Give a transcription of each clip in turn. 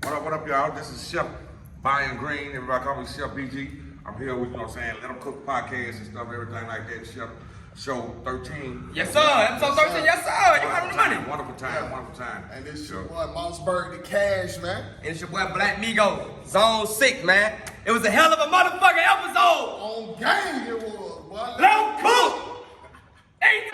What up, y'all? This is Chef Brian Green. Everybody call me Chef BG. I'm here with, Let Them Cook podcast and stuff, everything like that. Chef Show 13. Yes, sir. Episode 13. Yes, sir. You having the money. Wonderful time. And this your boy Mossberg the Cash, man. And it's your boy Black Migo, Zone 6, man. It was a hell of a motherfucking episode. On game it was, boy. Let 'em cook. Hey.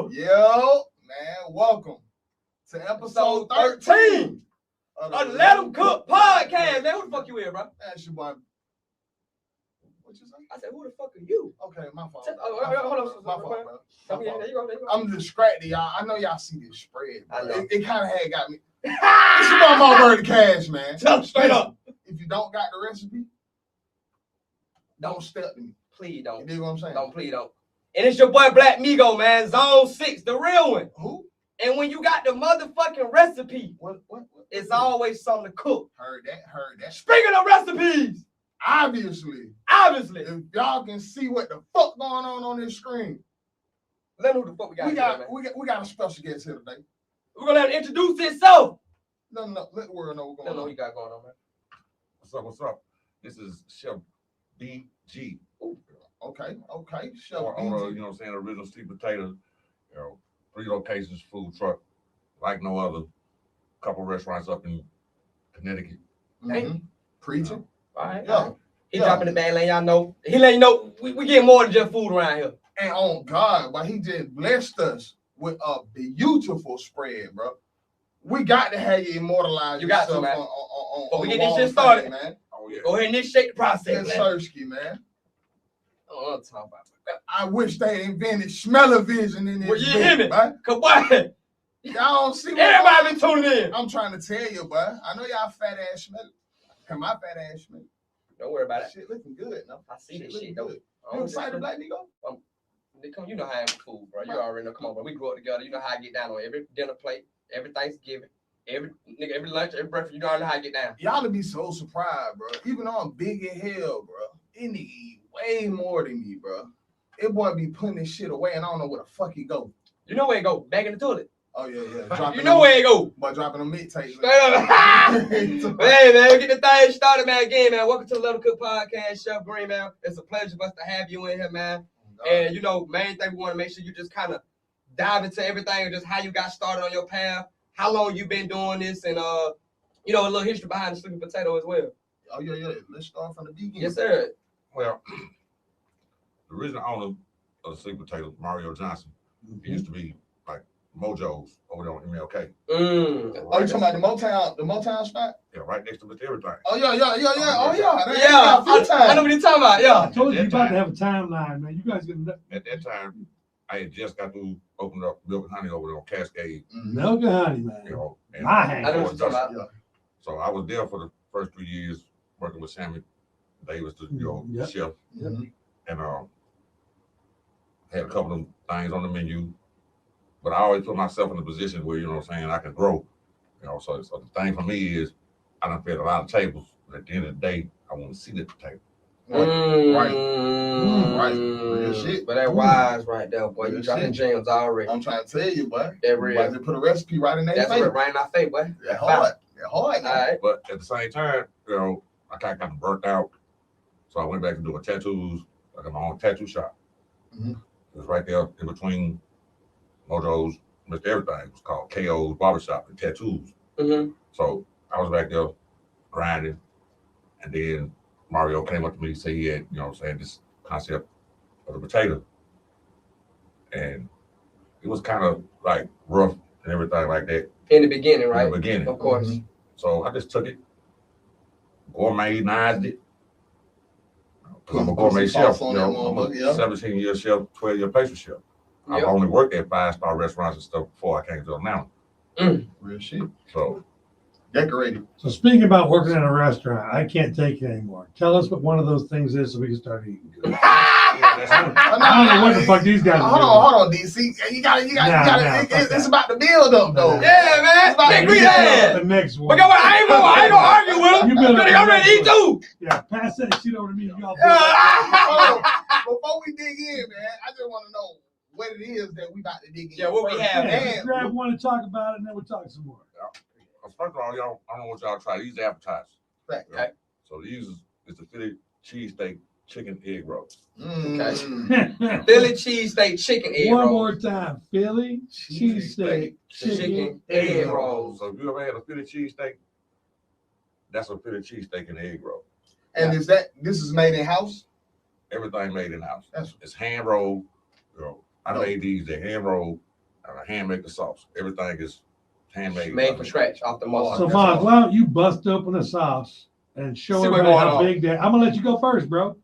Yo, man, welcome to episode 13 of the Let 'Em Cook podcast. Man, who the fuck you is, bro? That's your boy. What you say? I said, who the fuck are you? Okay, my fault. Hold on. My fault, bro. There you go. I'm distracted, y'all. I know y'all see this spread, bro. I know. It kind of had got me. It's your boy Mossberg the Cash, man. Tell him straight up. If you don't got the recipe, don't step to me. Please don't. You dig what I'm saying? Please don't. And it's your boy Black Migo, man. Zone 6, the real one. Who? And when you got the motherfucking recipe, What? it's always something to cook. Heard that. Speaking of recipes, Obviously, if y'all can see what the fuck going on this screen, let me know who the fuck we got a special guest here today. We're gonna let him introduce himself. No, let the world know what's going on. What you got going on, man. What's up? This is Chef BG. Ooh. Okay. Chef Owner, BG. Original Street Potatoes. 3 locations, food truck, like no other. Couple restaurants up in Connecticut. Mm-hmm. Preaching. All right. Yeah. He dropping the bag, letting y'all know. He letting you know we get more than just food around here. And on God, but he just blessed us with a beautiful spread, bro. We got to have you immortalize You got yourself to, man. on we the get this wall shit started, thing, man. Oh, yeah. Go ahead and initiate the process, Yes, man. Sirski, man. I don't want to talk about that. I wish they invented smell-o-vision in this. Well, you hear me? Man. Cause boy, Y'all don't see what everybody been tuning in. I'm trying to tell you, boy. I know y'all fat ass smell. Can my fat ass smell? Don't worry about it. Shit looking good, no? I see this looking shit, though. good. You excited, Black Nigo? You know how I am with food, bro. You already know. Come on, bro. We grew up together. You know how I get down on every dinner plate, every Thanksgiving, every lunch, every breakfast. You know how I get down. Y'all to be so surprised, bro. Even though I'm big as hell, bro. It nigga eat way more than me, bro. It boy be putting this shit away and I don't know where the fuck he go. You know where it go? Back in the toilet. Oh, yeah. You know where it go? But dropping a mixtape. Straight up. Hey, man, get the thing started, man. Again, man, welcome to the Let 'Em Cook podcast, Chef Green, man. It's a pleasure for us to have you in here, man. And, main thing we want to make sure you just kind of dive into everything and just how you got started on your path, how long you been doing this, and, a little history behind the sweet potato as well. Oh, yeah. Let's start from the beginning. Yes, sir. Well, the original owner of the Sweet Potato, Mario Johnson, he used to be like Mojo's over there on MLK. Oh, you talking about the Motown spot? Yeah, right next to everything. Oh, yeah. Oh, yeah. I know what you're talking about, yeah. I told you about to have a timeline, man. You guys gonna At that time, I had just got to open up Milk and Honey over there on Cascade. milk and honey, man. And My hand. I know what you're talking about. So I was there for the first 3 years working with Sammy Davis, the chef, Mhm. and had a couple of things on the menu. But I always put myself in a position where, I could grow. So the thing for me is I done fed a lot of tables, but at the end of the day, I want to sit at the table. Right. Real shit. But that wise right there, boy. You dropping gems already. I'm trying to tell you, boy. That real. Why they put a recipe right in their That's face? right in our face, boy. That hard. All right. But at the same time, I kind of got burnt out. So I went back to doing tattoos. I got my own tattoo shop. Mhm. It was right there in between Mojo's, Mr. Everything. It was called KO's Barbershop and Tattoos. Mm-hmm. So I was back there grinding. And then Mario came up to me and said he had, this concept of the potato. And it was kind of like rough and everything like that. In the beginning, right? In the beginning. Of course. Mhm. So I just took it, gourmetized it. Because I'm a gourmet chef, I'm a 17-year chef, 12-year pastry chef. I've only worked at 5-star restaurants and stuff before I came to Atlanta. Real shit. So Decorated. So speaking about working in a restaurant, I can't take it anymore. Tell us what one of those things is so we can start eating good. I don't know what the fuck these guys are doing. Hold on, DC. You got. It's about the build up, though. Yeah, man. It's about Big the green build ass. The next one. But I ain't gonna argue with him. You've Me too. Yeah, pass that shit over to me. Y'all. Before we dig in, man, I just want to know what it is that we about to dig in. Yeah, what we have, Yeah, man. just grab one and talk about it, and then we'll talk some more. First of all, y'all, I don't want y'all to try these appetizers. Right. Okay. So these is the Philly cheesesteak chicken egg roll. Mm. Philly cheesesteak chicken egg One roll. more time. Philly cheesesteak chicken egg roll. rolls. So if you ever had a Philly cheesesteak, that's a Philly cheesesteak and egg roll. And this is made in house? Everything made in house. That's It's hand rolled. You know, I No. made these. They're hand rolled. And I hand make the sauce. Everything is handmade. Made from scratch off the muscle. So, That's Mom, all. why don't you bust open the sauce and show See what's everybody going how on. big that? I'm gonna let you go first, bro,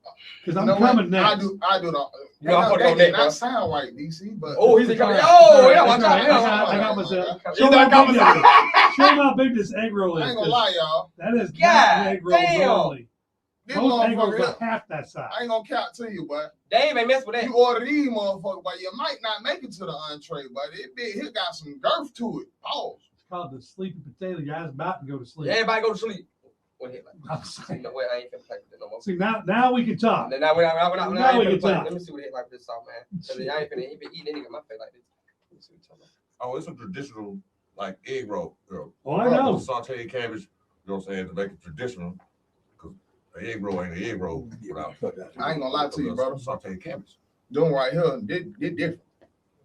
because I'm You know what? coming next. I do the. You know, I'm That putting on did that, bro. not sound right, DC, but Oh, he's a coming. Sorry. Oh, yeah, Sorry, watch sorry. out. I got myself. He's Show not how big coming. that is. Show them how big this egg roll I is. ain't gonna lie, y'all. That is God not an egg roll damn. normally. This Most egg rolls motherfucker are here, half that size. I ain't gonna count to you, but Dave ain't mess with that. you order these motherfuckers, but you might not make it to the entree, but it got some girth to it. Pause. It's called the sleepy potato. Your eyes about to go to sleep. Everybody go to sleep. What the heck? I'm sorry. No way, I ain't finna play with it no more. See, now we can talk. Now we're not Now we finna can play. talk. Let me see what it like with this sauce, man. Cause I ain't finna eat anything in my face like this. Let me see what you're talking about. Oh, it's a traditional like egg roll. You know, Oh, I know. sauteed cabbage. You know what I'm saying? To make it traditional, because the egg roll ain't an egg roll without. I ain't gonna lie to you, brother. Sauteed cabbage. Doing right here, they different.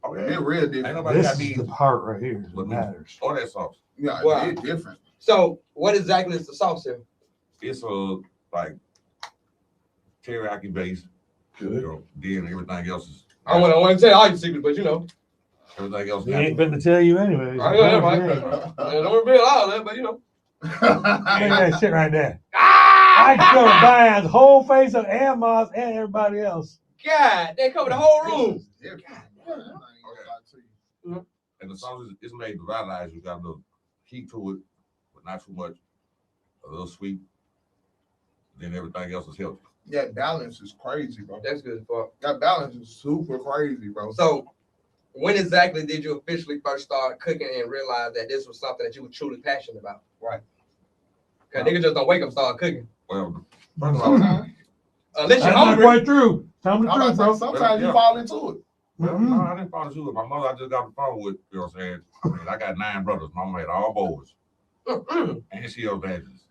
Oh They yeah. real Ain't different. nobody This got is these the part right here that with matters. or that sauce. Yeah, Wow. they different. So what exactly is the sauce here? It's a like teriyaki base. You Good. know, then everything else is. I want to tell all your secrets, but you know, Everything else. He ain't finna tell you anyways. I know that, right? I don't reveal all that, but you know. Look at that shit right there. Ah! I cover Brian's whole face of and Moss and everybody else. God, they cover the whole room. I ain't gonna lie to you. And the sauce is made to revitalize. You got a little heat to it, but not too much. A little sweet. Then everything else is healthy. That balance is crazy, bro. That's good as fuck. That balance is super crazy, bro. So, when exactly did you officially first start cooking and realize that this was something that you were truly passionate about? Right. Cause niggas just don't wake up and start cooking. Well, first of all, Sometimes, Unless you're That's not hungry. quite true. Tell me the I'm truth, about bro. to say, sometimes Yeah. you fall into it. well, no, I didn't fall into it. My mother, I just got the phone with, you know what I'm saying? I mean, I got 9 brothers. Mama had all boys. And she evangelists.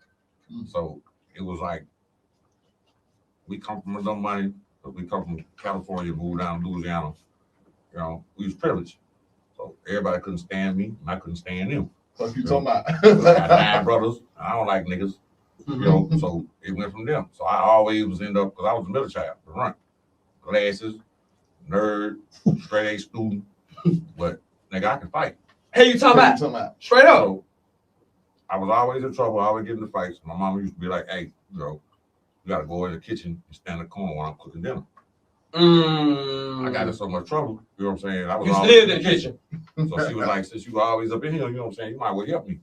So it was like, we come from no money, but we come from California, moved down to Louisiana. You know, we was privileged. So everybody couldn't stand me, and I couldn't stand them. What you talking I got about? 9 brothers. I don't like niggas. You know, so it went from them. So I always was end up, because I was a middle child, the runt. Glasses, nerd, straight A student. But nigga, I can fight. Hey, you talking about? Straight up. So I was always in trouble, always getting in fights. My mama used to be like, hey, you know, you gotta go in the kitchen and stand in the corner while I'm cooking dinner. I got in so much trouble, you know what I'm saying? I was You always lived in the kitchen. So she was like, since you were always up in here, you know what I'm saying, you might well help me.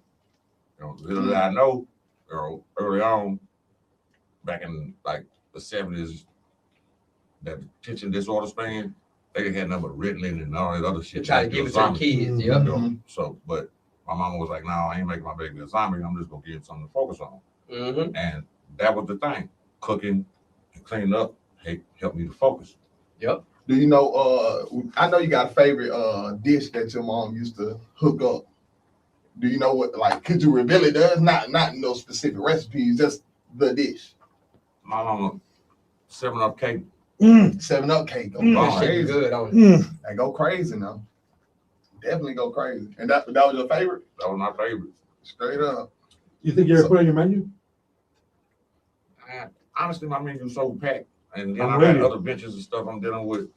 You know, little did I know, you know, early on, back in like the 70s, that kitchen disorder span, they had nothing but Ritalin and all that other shit. Try to give it to the Zombie. kids. You Yep. know, so, but my mama was like, no, I ain't making my baby a zombie. I'm just gonna give him something to focus on. Mm-hmm. And that was the thing. Cooking and cleaning up helped me to focus. Yep. Do you know, I know you got a favorite dish that your mom used to hook up. Do you know what, like, could you reveal it? There's not no specific recipes, just the dish. My mama, 7-Up cake. 7-Up cake. Go That shit crazy. good on it. That go crazy now. Definitely go crazy. And that was your favorite? That was my favorite. Straight up. You think you ever put on your menu? And honestly, my menu's so packed. And then I'm I ready. got other benches and stuff I'm dealing with.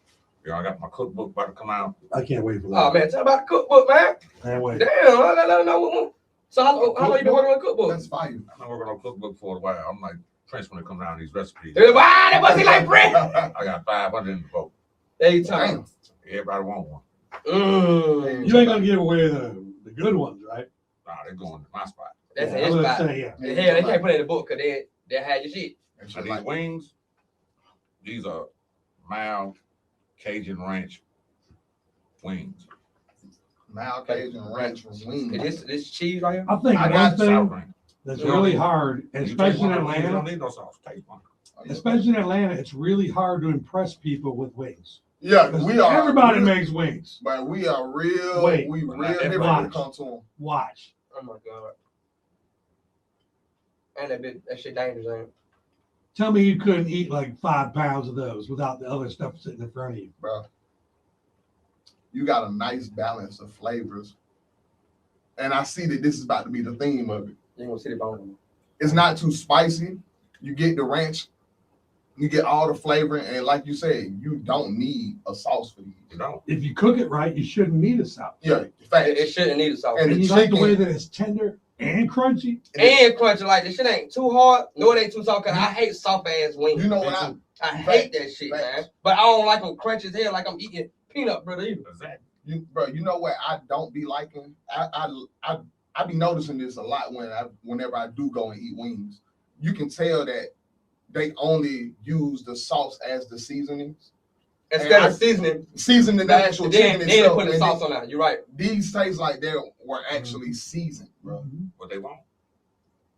You know, I got my cookbook about to come out. I can't wait for that. Oh man, tell about the cookbook, man. Can't wait. Damn, let them know. So how long you been working on the cookbook? That's fire. I've been working on a cookbook for a while. I'm like Prince when it comes down to these recipes. Wow, that must be like Brent. I got 500 in the boat. Hey, time. Everybody want one. You ain't gonna give away the good ones, right? Nah, they're going to my spot. That's Yeah, his I was gonna spot. say, yeah. Hell, they can't put it in the book because they had your shit. And these wings, these are mild Cajun ranch wings. Mild Cajun ranch wings. Is this cheese right here? I think I one got Sour thing. cream. that's Yeah. really hard, and You especially in taste one wings, you don't Atlanta. need no sauce. Taste one. Especially in Atlanta, it's really hard to impress people with wings. Yeah, 'Cause we are. everybody real, makes wings. but we are real. Wait, we but real not different everybody. when it comes to them. Watch. Oh my god. And that shit dangerous, ain't it? Tell me you couldn't eat like 5 pounds of those without the other stuff sitting in front of you. Bro. You got a nice balance of flavors. And I see that this is about to be the theme of it. You ain't gonna see the bone. It's not too spicy. You get the ranch, you get all the flavor, and like you said, you don't need a sauce for these. You don't. If you cook it right, you shouldn't need a sauce. Yeah, in fact, It shouldn't need a sauce. And And the you like the chicken- way that it's tender and crunchy. And crunchy, like this shit ain't too hard, no it ain't too soft, cause I hate soft ass wings. you know what I hate that shit, Facts. man. But I don't like them crunchy as hell, like I'm eating peanut butter either. Exactly. you know what I don't be liking? I be noticing this a lot whenever I do go and eat wings. You can tell that they only use the sauce as the seasonings. Instead I- of seasoning, Seasoning the actual then chicken they itself. put the and sauce on that. You're right. these taste like they were actually seasoned, bro. What they want.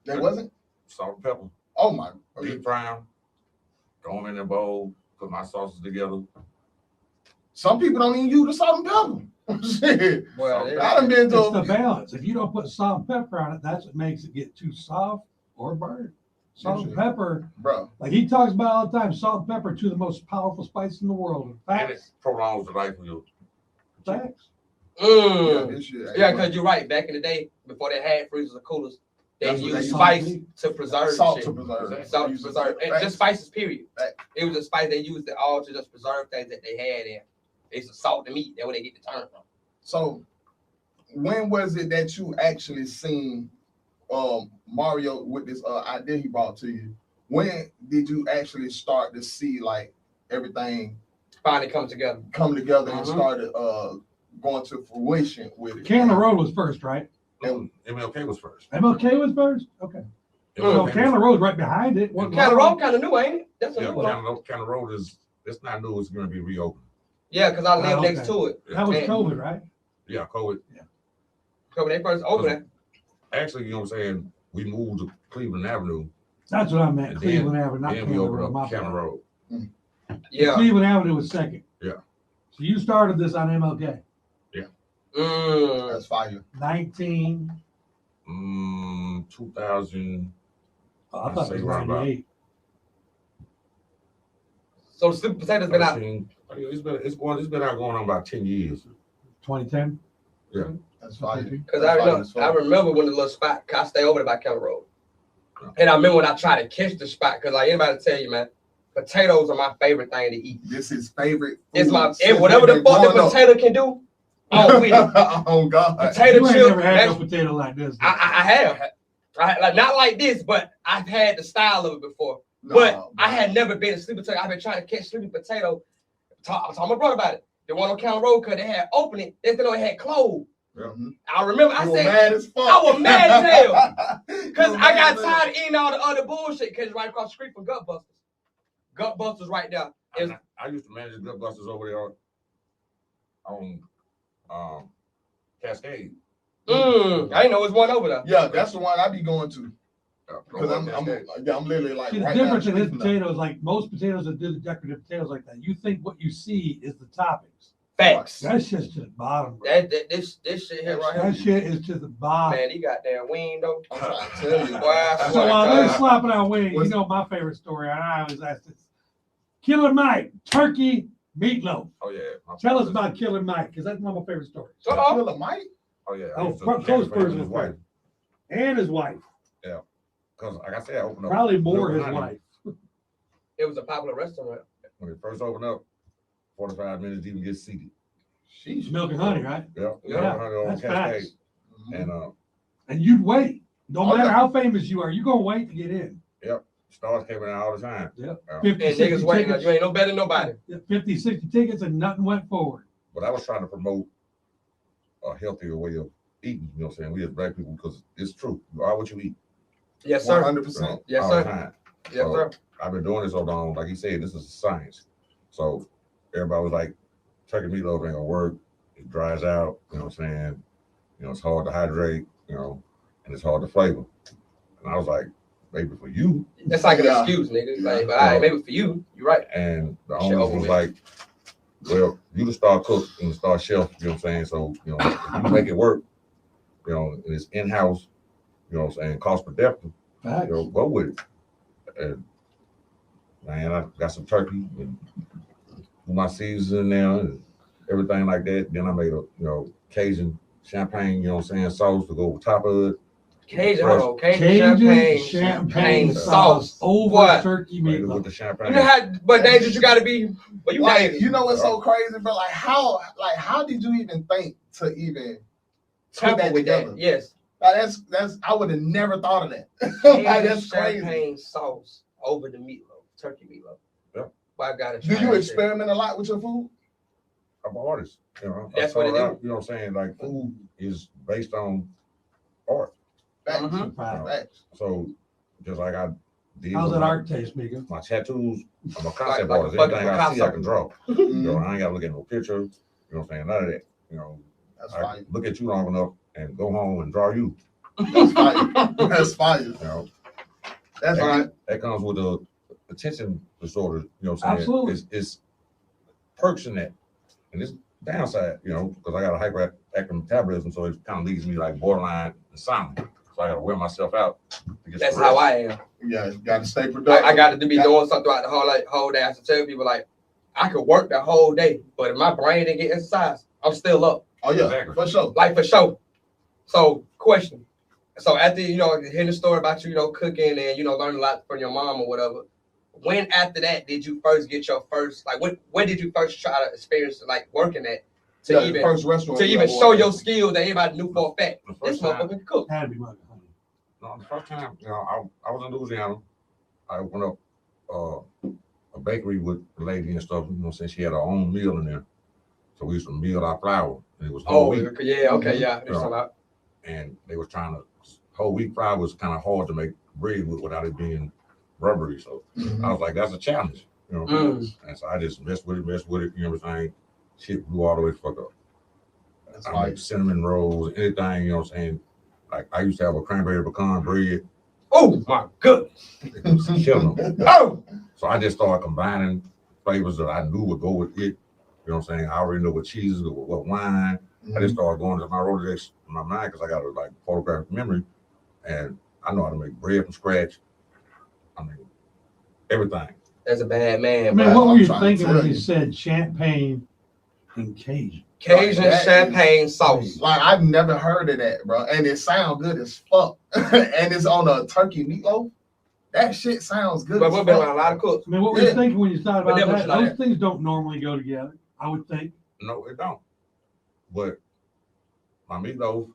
They wasn't? Salt and pepper. Oh my. Deep fry 'em. Throw them in the bowl. Put my sauces together. Some people don't even use the salt and pepper. Shit. Well, So, I done been It's the to balance. If you don't put salt and pepper on it, that's what makes it get too soft or burnt. Salt and pepper, bro. like he talks about all the time, salt and pepper, 2 of the most powerful spices in the world. And it Facts. prolongs the life of you. Facts. This shit ain't Yeah, right. because you're right. Back in the day, before they had freezers or coolers, they That's what they used used. spice to preserve Salt shit. to preserve. Salt to preserve. And Facts. just spices, period. Facts. It was a spice they used it all to just preserve things that they had in. They used to salt the meat. That's where they get the turn from. So when was it that you actually seen Mario with this idea he brought to you? When did you actually start to see like everything Finally come together. come together and Mhm. started going to fruition with it? Candler Road was first, right? MLK was first. MLK was first? Okay. So MLK Candler Road's right behind it. Wasn't Kind of long. road, kind of new, ain't it? That's a Yeah, new one. County Road it's not new. It's going to be reopened. Yeah, because I live Oh, next okay. to it. That was And- COVID, right? Yeah, COVID. So when they first opened it, Actually, you know what I'm saying? We moved to Cleveland Avenue. That's what I meant. And Cleveland Avenue, not Then we Candler opened Road. up My County bad. Road. yeah. Cleveland Avenue was second. Yeah. So you started this on MLK. That's fire. 19. 2000. I thought it was Say around about- 98. So the sweet potatoes been out. 13. It's been out going on about 10 years. 2010. That's fire. Because I remember when the little spot, 'cause I stay over there by County Road. And I remember when I tried to catch the spot, because like anybody tell you, man, potatoes are my favorite thing to eat. This is favorite. It's my, food and whatever the since fuck growing the up. potato can do, I'm with it. Oh God. Potato You ain't chip, never had no mashed- potato like this. I have. Like not like this, but I've had the style of it before. No, But bro. I had never been a sleepy potato. I've been trying to catch sleepy potato. I was talking to my brother about it. The one on County Road, because they had opened it. They still had closed. Mhm. I remember I You were said, mad as fuck. I was mad as hell. You because were I mad got as hell. tired of eating all the other bullshit because it's right across the street from Gutbusters. Gutbusters right there. It's- I used to manage Gutbusters over there on Cascade. I didn't know it was one over there. Yeah, that's the one I be going to. Because Over I'm Cascade. literally like See, the right down difference in his street from them. potatoes, like most potatoes that do the decorative potatoes like that, you think what you see is the toppings. Facts. That's just to the bottom, bro. This shit here right That here. shit is to the bottom. Man, he got that wing though. I'm trying to tell you. Boy, I So swear to while they're God. slopping out wings, you What's- know my favorite story, and I always ask this. Killer Mike, turkey, meatloaf. Oh yeah. my Tell us father- about Killer Mike, because that's one of my favorite stories. Uh-oh. Killer Mike? Oh yeah. Oh, I used to close cater for him person and his was wife. And his wife. Because like I said, I opened up. Probably more Milk his and Honey. wife. It was a popular restaurant. When it first opened up, 45 minutes to even get seated. Sheesh. Milk and honey, right? Yeah. Yeah, Milk and Honey on That's Cascade. facts. Mhm. And And you'd wait. No Oh, matter yeah. how famous you are, you're going to wait to get in. stars came in all the time. 50, And 60 niggas waiting. tickets, You ain't no better than nobody. 50, 60 tickets, and nothing went forward. But I was trying to promote a healthier way of eating. You know what I'm saying? We as black people, because it's true. You are what you eat. Yes, sir. 100%. Yes, all sir. the time. Yes, So, sir. I've been doing this so long. Like you said, this is science. So everybody was like, turkey meatloaf ain't gonna work. It dries out. You know what I'm saying? You know, it's hard to hydrate. You know, and it's hard to flavor. And I was like, maybe for you. That's like an excuse, nigga. Like, but all right, maybe for you, you're right. And the Shit owner over was with. like, well, you the star cook and the star chef, you know what I'm saying? So, you know, if you make it work, you know, and it's in-house, you know what I'm saying, cost effective, you know, go with it. And man, I got some turkey and put my seasons in there and everything like that. Then I made a, you know, Cajun champagne, you know what I'm saying, sauce to go over top of it. Cajun, Fresh. hold on, Cajun champagne sauce over What? turkey Made it meatloaf. with the champagne. You know how, but dangerous you gotta be. But you Like, made you know what's so crazy, bro? Like how did you even think to even put tamper that with together? that. Yes. Like, that's I would have never thought of that. Cajun Like, that's crazy. champagne sauce over the meatloaf, turkey meatloaf. Yep. Well, I gotta Do try you that experiment a lot with your food? I'm an artist, you know. That's I what it start out, is. you know what I'm saying? Like food is based on art. Facts. Mhm. Facts. So just like I did How's with that my- art taste, Mika? My tattoos, I'm a concept Like a artist. fucking Anything I see, Picasso. I can draw. You know, Mhm. I ain't gotta look at no picture. You know what I'm saying? None of that. You know, That's I fire. can look at you long enough and go home and draw you. That's fire. That's fire. You know, That's that, fire. that comes with the attention disorder. You know what I'm saying? Absolutely. It's perks in that, and it's downside. You know, because I got a hyperactive metabolism, so it kind of leaves me like borderline insomnia. So I gotta wear myself out to get That's some how rest. I am. Yeah, you gotta stay productive. I got to be doing something throughout the whole day. I have to tell people like I could work the whole day, but if my brain didn't get exercise, I'm still up. Oh yeah, Exactly. for sure. Like for sure. So question. So after hearing the story about you, cooking and learning a lot from your mom or whatever. When after that did you first get your first when did you first try to experience like working at The first restaurant to you even ever show worked your at. skills that everybody knew for a fact? The This first time, motherfucker can cook. Had to be Mika, honey. no, the first time, you know, I was in Louisiana. I opened up a bakery with a lady and stuff. You know, since she had her own mill in there, so we used to mill our flour, and it was whole wheat. Yeah, okay, Mhm. yeah. This Yeah. about And they was trying to whole wheat flour was kind of hard to make bread with without it being rubbery. So Mhm. I was like, that's a challenge, you know. And so I just messed with it, you know what I'm saying? Shit blew all the way the fuck up. That's I fire. make cinnamon rolls, anything, you know what I'm saying? Like I used to have a cranberry pecan bread. Oh my goodness. It was killing them. Oh, So I just started combining flavors that I knew would go with it. You know what I'm saying? I already know what cheeses, what wine. I just started going to my Rolodex in my mind because I got a like photographic memory, and I know how to make bread from scratch. I mean, everything. that's a bad man. I mean, but what were I'm you trying to thinking when tell you you. said champagne and Cajun? Cajun Like, that champagne sauce. Like I've never heard of that, bro, and it sounds good as fuck. And it's on a turkey meatloaf. That shit sounds good. But as we've been fuck, around a lot of bro. cooks. I mean, what were you Yeah. thinking when you thought But about that was that? like Those that. things don't normally go together, I would think. No, it don't. But my meatloaf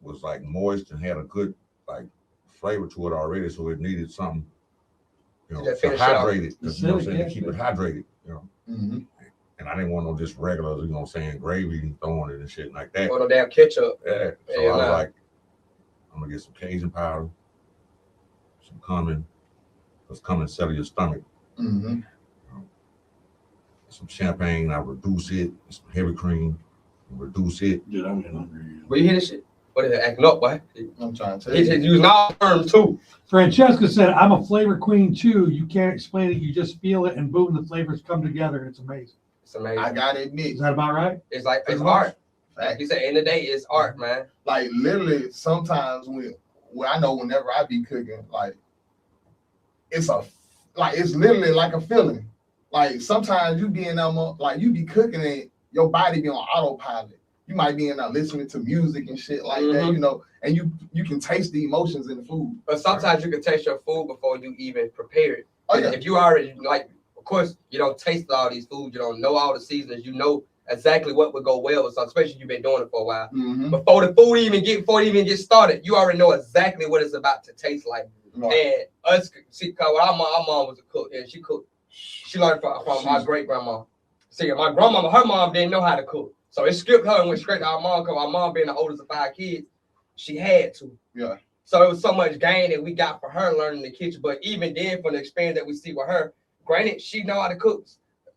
was like moist and had a good like flavor to it already, so it needed something, you know, To to finish it off. hydrate it. You know what I'm saying? Yeah. To keep it hydrated, you know. Mhm. And I didn't want no just regular, you know what I'm saying, gravy throwing it and shit like that. Or no damn ketchup. Yeah. So Yeah, I was nah. like, I'm gonna get some Cajun powder, some cumin, because cumin settle your stomach. Mhm. Some champagne, I reduce it, some heavy cream, reduce it. Dude, I'm getting hungry. But you hear this shit? What is it? Acting up, boy. I'm trying to tell He's you. using all terms too. Francesca said, I'm a flavor queen too. You can't explain it. You just feel it and boom, the flavors come together. It's amazing. It's amazing. I gotta admit, Is that about right? It's like it's Pretty much. art. fact. He said, "In the day, it's art, man." Like literally, sometimes when I know whenever I be cooking, like it's literally like a feeling. Like sometimes you be in there, like you be cooking and your body be on autopilot. You might be in there listening to music and shit like that, Mhm. you know, and you can taste the emotions in the food. But sometimes you can taste your food before you even prepare it. Oh yeah, If you already of course, you don't taste all these foods, you don't know all the seasonings, you know exactly what would go well with something, especially if you've been doing it for a while. mm-hmm. Before the food even get started, you already know exactly what it's about to taste like. Right. And us, see, cause our mom was a cook, and she cooked. She learned from my great grandma. See, my grandmama, her mom didn't know how to cook, so it skipped her and went straight to our mom. Cause our mom being the oldest of 5 kids, she had to. Yeah. So it was so much gain that we got for her learning the kitchen. But even then, from the experience that we see with her, granted, she know how to cook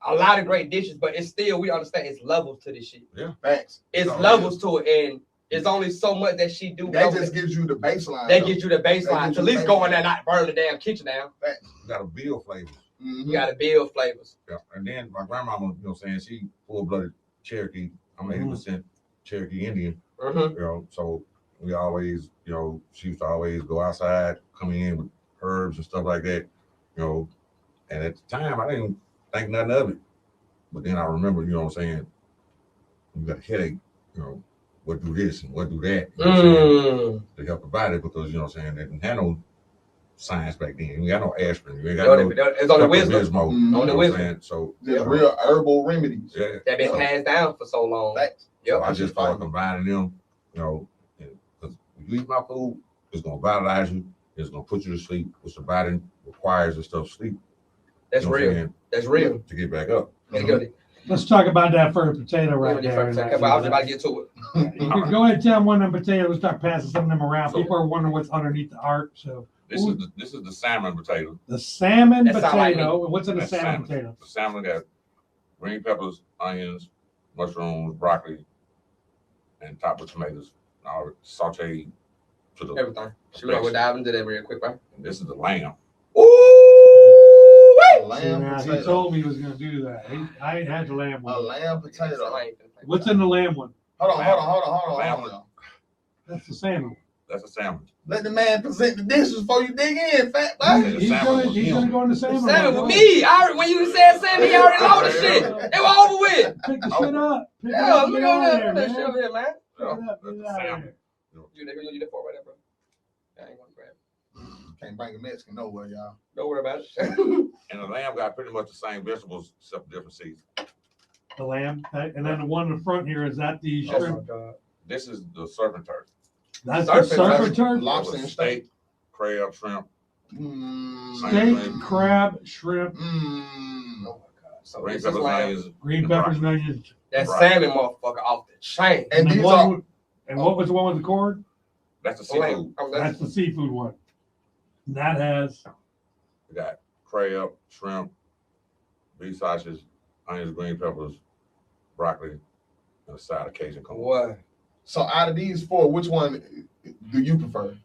a lot of great dishes, but it's still, we understand it's levels to this shit. Thanks. It's Oh, levels to it, and It's only so much that she do. That just gives you the baseline. That gives you the baseline gives to at you least the go in there baseline. and not burn the damn kitchen down. You got to build flavors. Mhm. You got to build flavors. Yeah. And then my grandmama, you know, saying she full-blooded Cherokee. I'm 80% Cherokee Indian. Mm-hmm. You know, so we always, you know, she used to always go outside, come in with herbs and stuff like that. You know, and at the time I didn't think nothing of it. But then I remember, you know what I'm saying, you got a headache, you know, what do this and what do that, you know what I'm saying, to help the body because, you know what I'm saying, they didn't have no science back then. You got no aspirin. You ain't got no It's on the wisdom. Pepto-Bismol, Mhm. you know On the what I'm wisdom. saying? So, Just real herbal remedies. yeah. That been So- passed down for so long. Facts. So Yep. I just started combining them, you know, because when you eat my food, it's gonna vitalize you, it's gonna put you to sleep, which the body requires and stuff sleep. That's You know what I'm real. saying, That's real. to get back up. Gotta go there. Let's talk about that first potato right Yeah, there. I was just about to get to it. You can go ahead and tell them one of them potatoes. We'll start passing some of them around. So- People are wondering what's underneath the arc. So This is the salmon potato. the salmon That sound like potato. What's in the That's salmon potato? The salmon got green peppers, onions, mushrooms, broccoli, and topped with tomatoes. All sauteed to the. Everything. She will dive into that real quick, right? And this is the lamb. Ooh! Lamb Yeah, he potato. told me he was going to do that. I ain't had the lamb A one. lamb potato. What's in the lamb one? Hold on. That's the salmon. That's a salmon. Let the man present the dishes before you dig in, fat Yeah, boy. the He's salmon going was to him. go in the salmon. Salmon one. with me. When you said salmon, he already loaded shit. It was over with. Pick the shit up. Pick it Yeah, up. look Get on out of that. there, That shit man. over here, man. Pick it up. That's Get the out of salmon. there. You that for right there, bro. I ain't gonna grab it. Can't bring a Mexican nowhere, y'all. Don't worry about it. And the lamb got pretty much the same vegetables except different seasons. The lamb. And then the one in the front here, is that the Oh shrimp? my god. This is the serpent turkey. That's Surf the and surf turf. and turf. Lobster It and was steak. crab, shrimp, Steak, crab, shrimp, Mmm. Oh my god. So green this is peppers, lamb. onions, green and peppers, broccoli. and onions. That Right. salmon motherfucker off the chain. And the these one are with- and what was the one with the cord? That's the seafood. That's the seafood one. And that has We got crab, shrimp, beef sausage, onions, green peppers, broccoli, and a side of Cajun corn. What? so out of these four, which one do you prefer?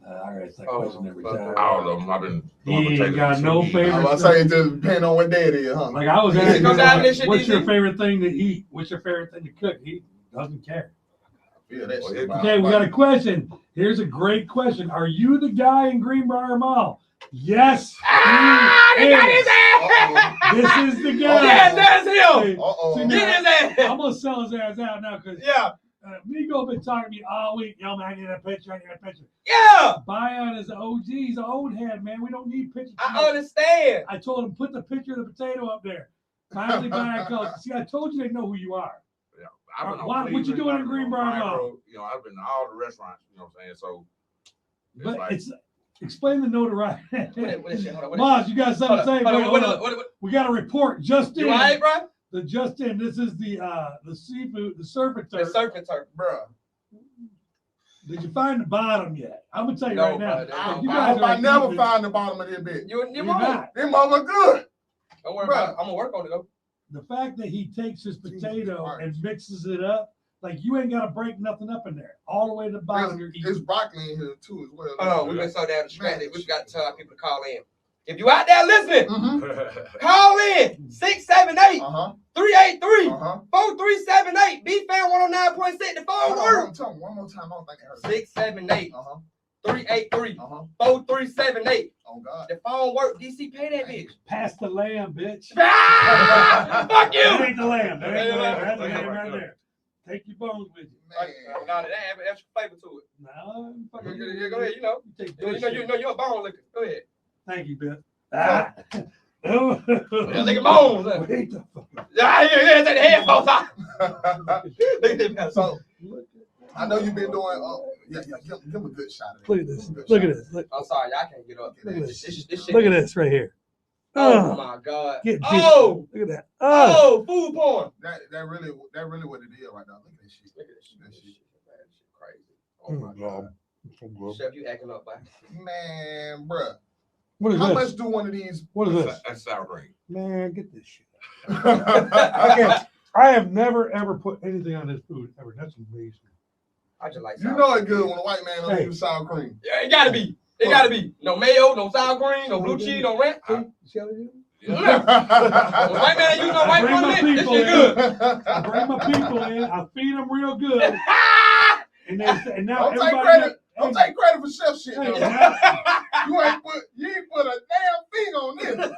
I ask that question every fuck. time. All of them. I've been He doing ain't potatoes got for no 2 years. favorite- I was gonna say it just depends on what day it is, huh? Like I was It asking, goes down this shit, what's your DZ? favorite thing to eat? What's your favorite thing to cook? He doesn't care. Yeah, that Well, shit. Okay, we got a question. Here's a great question. Are you the guy in Greenbrier Mall? Yes. They he got his is. ass! This is the guy. Yes, that's him! Uh-oh. Get his ass! I'm gonna sell his ass out now because Yeah, Migo been talking to me all week. Yo, man, I need a picture. I need a picture. yeah! Bion is an OG. He's an old head, man. We don't need pictures. I understand. I told him put the picture of the potato up there. Finally, Bion calls. See, I told you they know who you are. Yeah. I've been on What you Cleveland, doing in I've been on Greenbrier Mall? Micro, you know, I've been to all the restaurants, you know what I'm saying? So But like, it's explain the notoriety. What is shit? Hold on, what is Maz, you got something to say? Wait, hold on. what, We got a report just you in. alright, bro? The just in. This is the seafood, the serpent The turf. surfing turf. Bruh. Did you find the bottom yet? I'm gonna tell you No, right now. bro, I, You I guys hope are I never eating- find the bottom of this bitch. You You're won't. not. Them mama good. Don't worry Bro. about it. I'm gonna work on it though. The fact that he takes his Jesus potato Christ. and mixes it up, like you ain't gotta break nothing up in there. All the way to the bottom, you're There's eating. broccoli in here too as well. Hold on, we've been so damn distracted. We got to tell our people to call in. If you out there listening, Mm-hmm. call in 678 Uh-huh. 383 Uh-huh. 4378. B-Fan 109.6. The phone work. Tell me one more time. I don't think I heard it. 678 Uh-huh. 383 Uh-huh. 4378. Oh God. The phone work. DC, pay that bitch. Pass the lamb, bitch. Ah! Fuck That you. ain't the lamb. That ain't the lamb. That's the Yeah, lamb right right there. there. Take your bones with you. Man. Now that have an extra flavor to it. No, Go ahead, you know. You take You this know, shit. you're a bone licker. Go ahead. Thank you, Bill. Ah. Oh. Yeah, lick bones. Wait the fuck up. Yeah, take the headphones off. Look at that. So I know you've been doing. Yeah. Give him a good shot. Look at this. Look at this. Look, I'm sorry, y'all can't get up. Look at this. This shit. look at this right here. Oh my god. Get Oh, Look at that. oh, food porn. That really what it is right now. Look at this shit. Look at this shit. That This shit. shit, man. This shit crazy. Oh my god. Chef, you acting up, boy. Man, bruh. What is How this? much do one of these? What is this? That's sour cream. Man, get this shit. I I have never ever put anything on this food ever. That's amazing. I just like You sour know cream. it's good when a white man don't Hey. use sour cream. Yeah, it gotta be. It gotta be. No mayo, no sour cream, no blue cheese, no ranch. See how they do? Yeah. When white man use no I white bring my condiment, this people shit in. good. I bring my people in. I feed them real good. And now Don't take everybody credit. Don't take credit for chef shit. Hey, though. now- You ain't put a damn thing on this.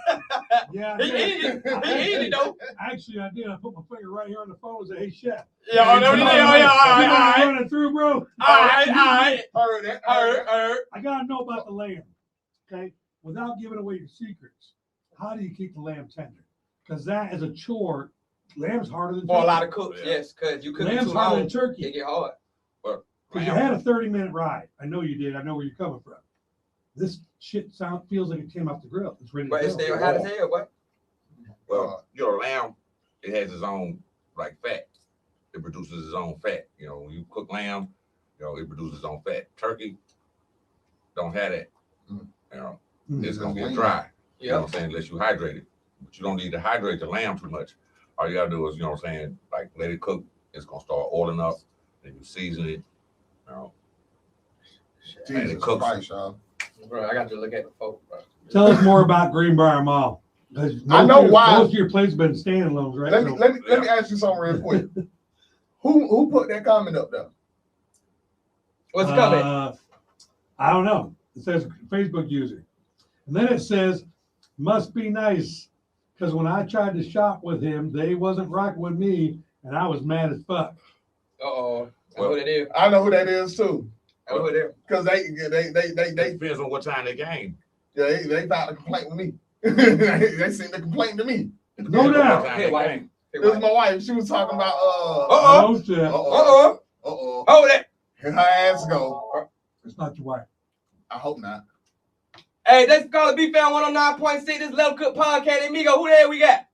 yeah, He yeah. eat it. He eat it though. Actually, I did. I put my finger right here on the phone and said, "Hey, chef." Yeah, oh, no, You he know did. Oh, what yeah, all I'm right. running through, bro. All right. Heard that. I gotta know about the lamb. Okay, without giving away your secrets, how do you keep the lamb tender? Because that is a chore. Lamb's harder than For a turkey. lot of cooks, yes, because you cook it Lamb's too harder long, than turkey. it get hard. Because you had a 30-minute ride. I know you did. I know where you're coming from. This shit feels like it came off the grill. It's ready to But go. it's still hot as hell, boy. Well, lamb, it has its own like fat. It produces its own fat. When you cook lamb, it produces its own fat. Turkey don't have that. It's gonna get dry. You know what I'm saying? Unless you hydrate it. But you don't need to hydrate the lamb too much. All you gotta do is, like let it cook. It's gonna start oiling up. Then you season it. And it Jesus cooks. Christ, y'all. Bro, I got to look at the folk, bro. Tell us more about Greenbrier Mall. I know why. Most of your places been standalones, right? Let me ask you something real quick. Who put that comment up there? What's coming? I don't know. It says Facebook user. And then it says, must be nice. Because when I tried to shop with him, they wasn't rocking with me, and I was mad as fuck. Uh-oh. I know what it is. I know who that is too. I know what it is. Because they depends on what time they game. yeah, they filed a complaint with me. they sent the complaint to me. No doubt. Hey, wife. It was my wife. She was talking about Oh, shit. Hold it. Here her ass go. It's not your wife. I hope not. Hey, this call it B-Fan 109.6. This Level Cook Podcast. Amigo, who the hell we got?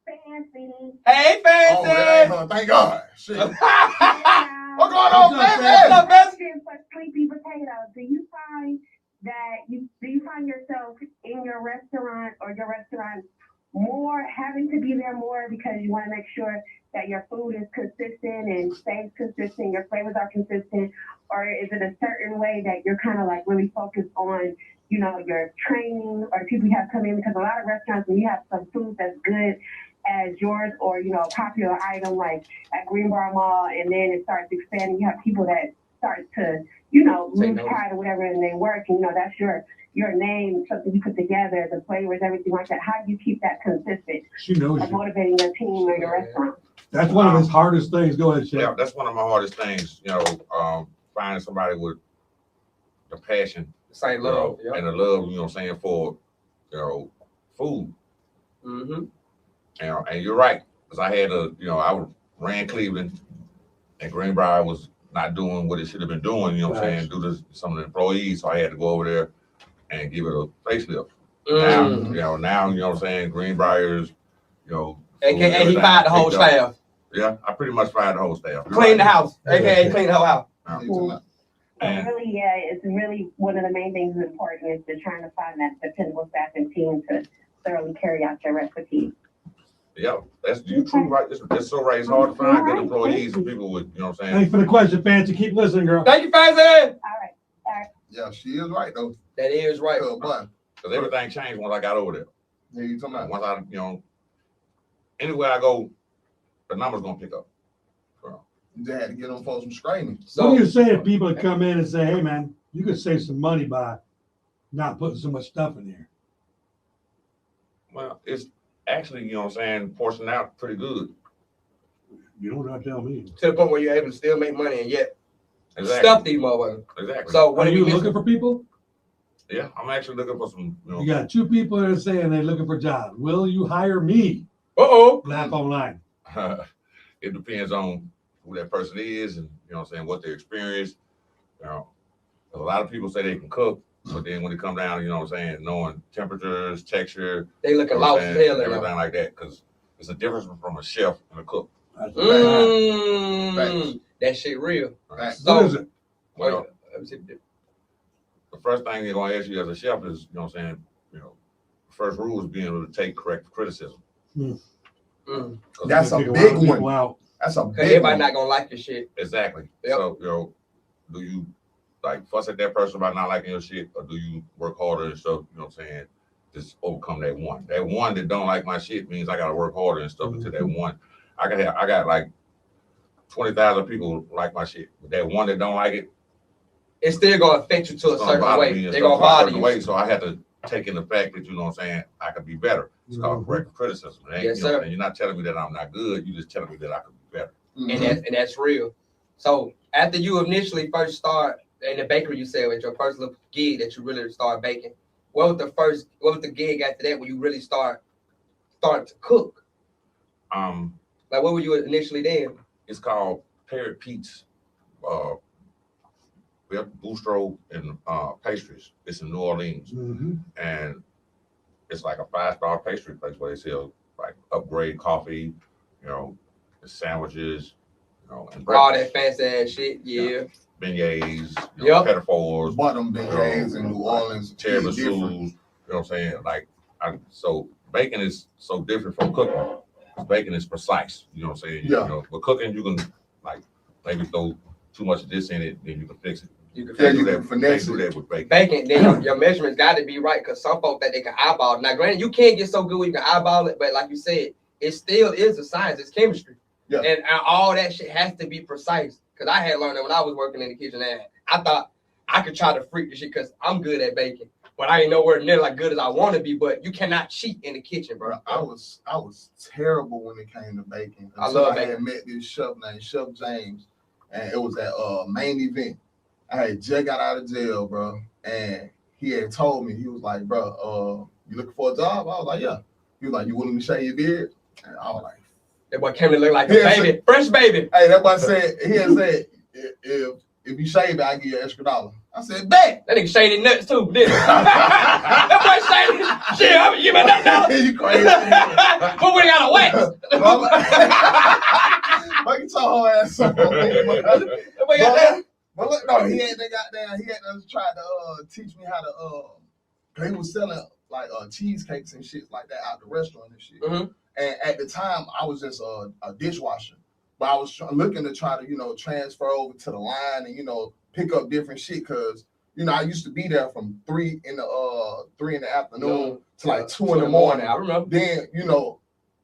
Fancy. Hey, Oh, Fancy. that ain't her. Thank God. Shit. What's What's going on, What's up, baby? What's up, Fancy? for sleepy potatoes? Do you find yourself in your restaurant or your restaurant more having to be there more because you want to make sure that your food is consistent and stays consistent, your flavors are consistent, or is it a certain way that you're kind of like really focused on, your training or people you have come in? Because a lot of restaurants, when you have some food that's good as yours or, a popular item like at Greenbrier Mall, and then it starts expanding, you have people that start to, lose pride or whatever in their work, and, that's your name, something you put together, the flavors, everything like that. How do you keep that consistent? She knows Of you. motivating your team or your restaurant? That's one of his hardest things. Go ahead, Chef. Yeah, that's one of my hardest things. Finding somebody with the passion, Same love. and the love. For food. Mm-hmm. And you're right, because I had I ran Cleveland, and Greenbrier was not doing what it should have been doing. Due to some of the employees, so I had to go over there and give it a facelift. Now, Greenbrier's, AKA he fired the whole staff. Yeah, I pretty much fired the whole staff. Clean the house. AKA clean the whole house. It's really one of the main things that's important is to trying to find that dependable staff and team to thoroughly carry out your recipe. Yeah, that's you true, right? It's so right. It's hard to find good employees and people with, Thanks for the question, Fancy. Keep listening, girl. Thank you, Fancy. All right. Yeah, she is right though. That is right. Because everything changed once I got over there. Yeah, you talking about? Once I, anywhere I go, the number's gonna pick up. You just had to get them folks some screening. What do you say if people come in and say, hey, man, you could save some money by not putting so much stuff in here? Well, it's actually, portioned out pretty good. You don't have to tell me. To the point where you're able to still make money and yet stuff these motherfuckers. Exactly. So What are you looking for people? Yeah, I'm actually looking for some. You got 2 people that are saying they're looking for jobs. Will you hire me? Laugh online. It depends on who that person is and what their experience. A lot of people say they can cook, but then when it come down, knowing temperatures, texture, they looking lost as hell, everything like that, because it's a difference from a chef and a cook. That shit real. Right. What is it? Well, the first thing they're gonna ask you as a chef is, the first rule is being able to take corrective criticism. That's a big People one. out. That's a Cause big everybody one. not gonna like your shit. Exactly. Yep. So, do you like fuss at that person about not liking your shit, or do you work harder and stuff? You know what I'm saying? Just overcome that one. That one that don't like my shit means I gotta work harder and stuff until that one. I got like 20,000 people like my shit, but that one that don't like it, It's still gonna affect you to a it's gonna certain bother way. me and They're stuff gonna in a bother certain you. way. So I had to take in the fact that, you know what I'm saying, I could be better. It's called corrective criticism. It ain't, Yes, you know what sir. I'm saying? You're not telling me that I'm not good. You're just telling me that I could be better. And that's real. So after you initially first start in the bakery, you said with your first little gig that you really started baking, what was the gig after that when you really started to cook? Like what were you initially then? It's called Parrot Pete's Bistro and Pastries. It's in New Orleans, and it's like a 5-star pastry place where they sell like upgrade coffee, you know, the sandwiches, you know, and All breakfast. that fancy ass shit, yeah. Beignets, Yep. pedophores, Bottom beignets in New Orleans. tiramisus, different. you know what I'm saying? Like, so baking is so different from cooking. Baking is precise, you know what I'm saying? Yeah. You know, but cooking, you can like maybe throw too much of this in it, then you can fix it. You can Yeah, fix you it. can finesse do it. that with baking. Baking, then your measurements got to be right because some folks that they can eyeball it. Now, granted, you can't get so good where you can eyeball it, but like you said, it still is a science. It's chemistry. Yeah. And all that shit has to be precise. Because I had learned that when I was working in the kitchen, and I thought I could try to freak the shit because I'm good at baking. But I ain't nowhere near like good as I want to be. But you cannot cheat in the kitchen, bro. I was terrible when it came to baking. I love I had baking. met this chef named Chef James, and it was at Main Event. I had just got out of jail, bro, and he had told me, he was like, bro, you looking for a job? I was like, yeah. He was like, you willing to shave your beard? And I was like, That boy came to look like a Yeah, baby, fresh baby. hey, that boy said, he had said, if you shave it, I give you an extra $1. I said, bet. That nigga shaved his nuts too, didn't he? That boy shaved his shit. I'm gonna give him $1. You crazy. But we got a wax. Fuck your whole ass up. That boy got that. But look, no, he had to try to teach me how to he was selling like cheesecakes and shit like that out the restaurant and shit. Mhm. And at the time I was just a dishwasher. But I was looking to try to, transfer over to the line and, pick up different shit because, I used to be there from 3 in the afternoon to like 2 in the morning. I remember. Then,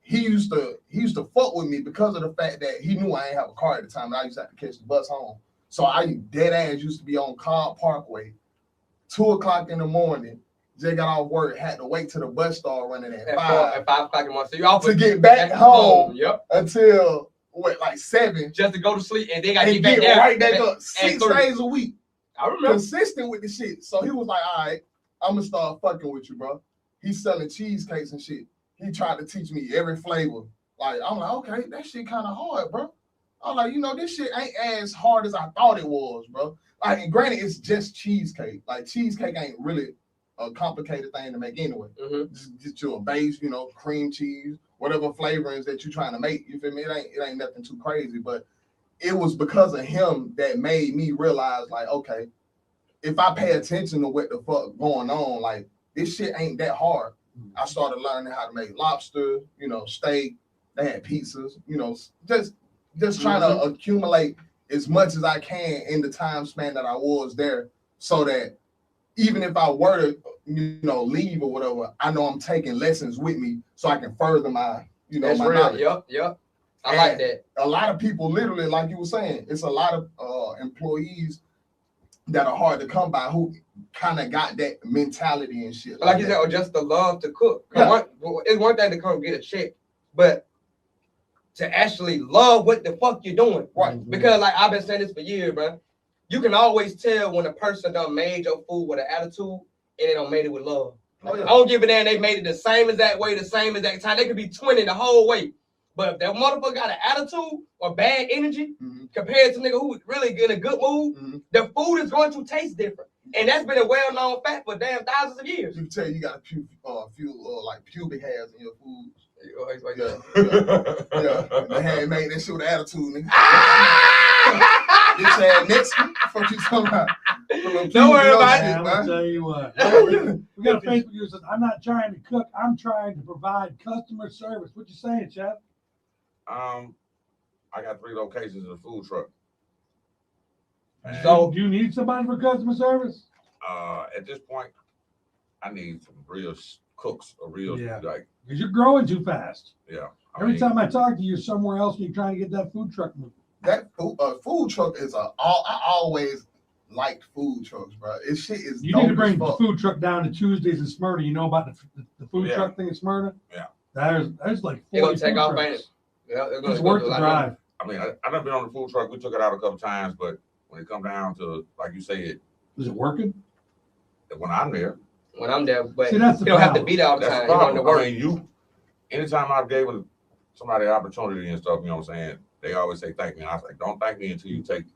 he used to fuck with me because of the fact that he knew I ain't have a car at the time and I used to have to catch the bus home. So I dead ass used to be on Cobb Parkway, 2 o'clock in the morning. Just got off work, had to wait till the bus started running at 5 o'clock in the morning. So you off to get back home. Yep. Until like 7. Just to go to sleep and then I And get get back right back up 6 3. days a week. I remember. Consistent with the shit. So he was like, all right, I'm gonna start fucking with you, bro. He's selling cheesecakes and shit. He tried to teach me every flavor. Like, I'm like, okay, that shit kind of hard, bro. I'm like, this shit ain't as hard as I thought it was, bro. Like, and granted, it's just cheesecake. Like, cheesecake ain't really a complicated thing to make anyway. Mm-hmm. Just your base, cream cheese, whatever flavorings that you're trying to make. You feel me? It ain't nothing too crazy, but it was because of him that made me realize, like, okay, if I pay attention to what the fuck going on, like, this shit ain't that hard. I started learning how to make lobster, steak. They had pizzas, just trying to accumulate as much as I can in the time span that I was there, so that even if I were to, leave or whatever, I know I'm taking lessons with me so I can further my, That's my real. knowledge. Yep. I like that. A lot of people, literally, like you were saying, it's a lot of employees that are hard to come by who kind of got that mentality and shit. Like you said, or just the love to cook. Yeah. It's one thing to come get a check, but to actually love what the fuck you're doing. Right. Because like I've been saying this for years, bro. You can always tell when a person done made your food with an attitude and they don't made it with love. Oh, yeah. I don't give a damn they made it the same exact way, the same exact time. They could be 20 the whole way. But if that motherfucker got an attitude or bad energy compared to nigga who's really in a good mood, the food is going to taste different. And that's been a well-known fact for damn thousands of years. You can tell you got a few like pubic hairs in your food. Yeah. Yeah. They had made that shit with attitude, nigga. Bitch ass Mexican. Fuck you talking about? Don't worry about it. I'm gonna tell you what. We got a Facebook user says, I'm not trying to cook, I'm trying to provide customer service. What you saying, Chef? I'm I got 3 locations in the food truck. And, So- do you need somebody for customer service? at this point, I need some real cooks, or real Yeah. like, Because you're growing too fast. yeah. Every time I talk to you, somewhere else, you're trying to get that food truck moving. That food truck is I always liked food trucks, bro. It shit is. You need to dope bring as the fuck. food truck down to Tuesdays in Smyrna. You know about the food Yeah. truck thing in Smyrna? Yeah. There's like 40 They're gonna take food off, trucks. ain't it? Yeah, they're gonna It's go worth to a the lot of drive. I mean, I've never been on the food truck. We took it out a couple times, but when it come down to, like you said, Is it working? when I'm there, when I'm there, but See, that's the you don't have to problem. be there all the that's time. the You want to problem. work. I mean, anytime I've given somebody an opportunity and stuff, you know what I'm saying, they always say thank me. And I was like, don't thank me until you take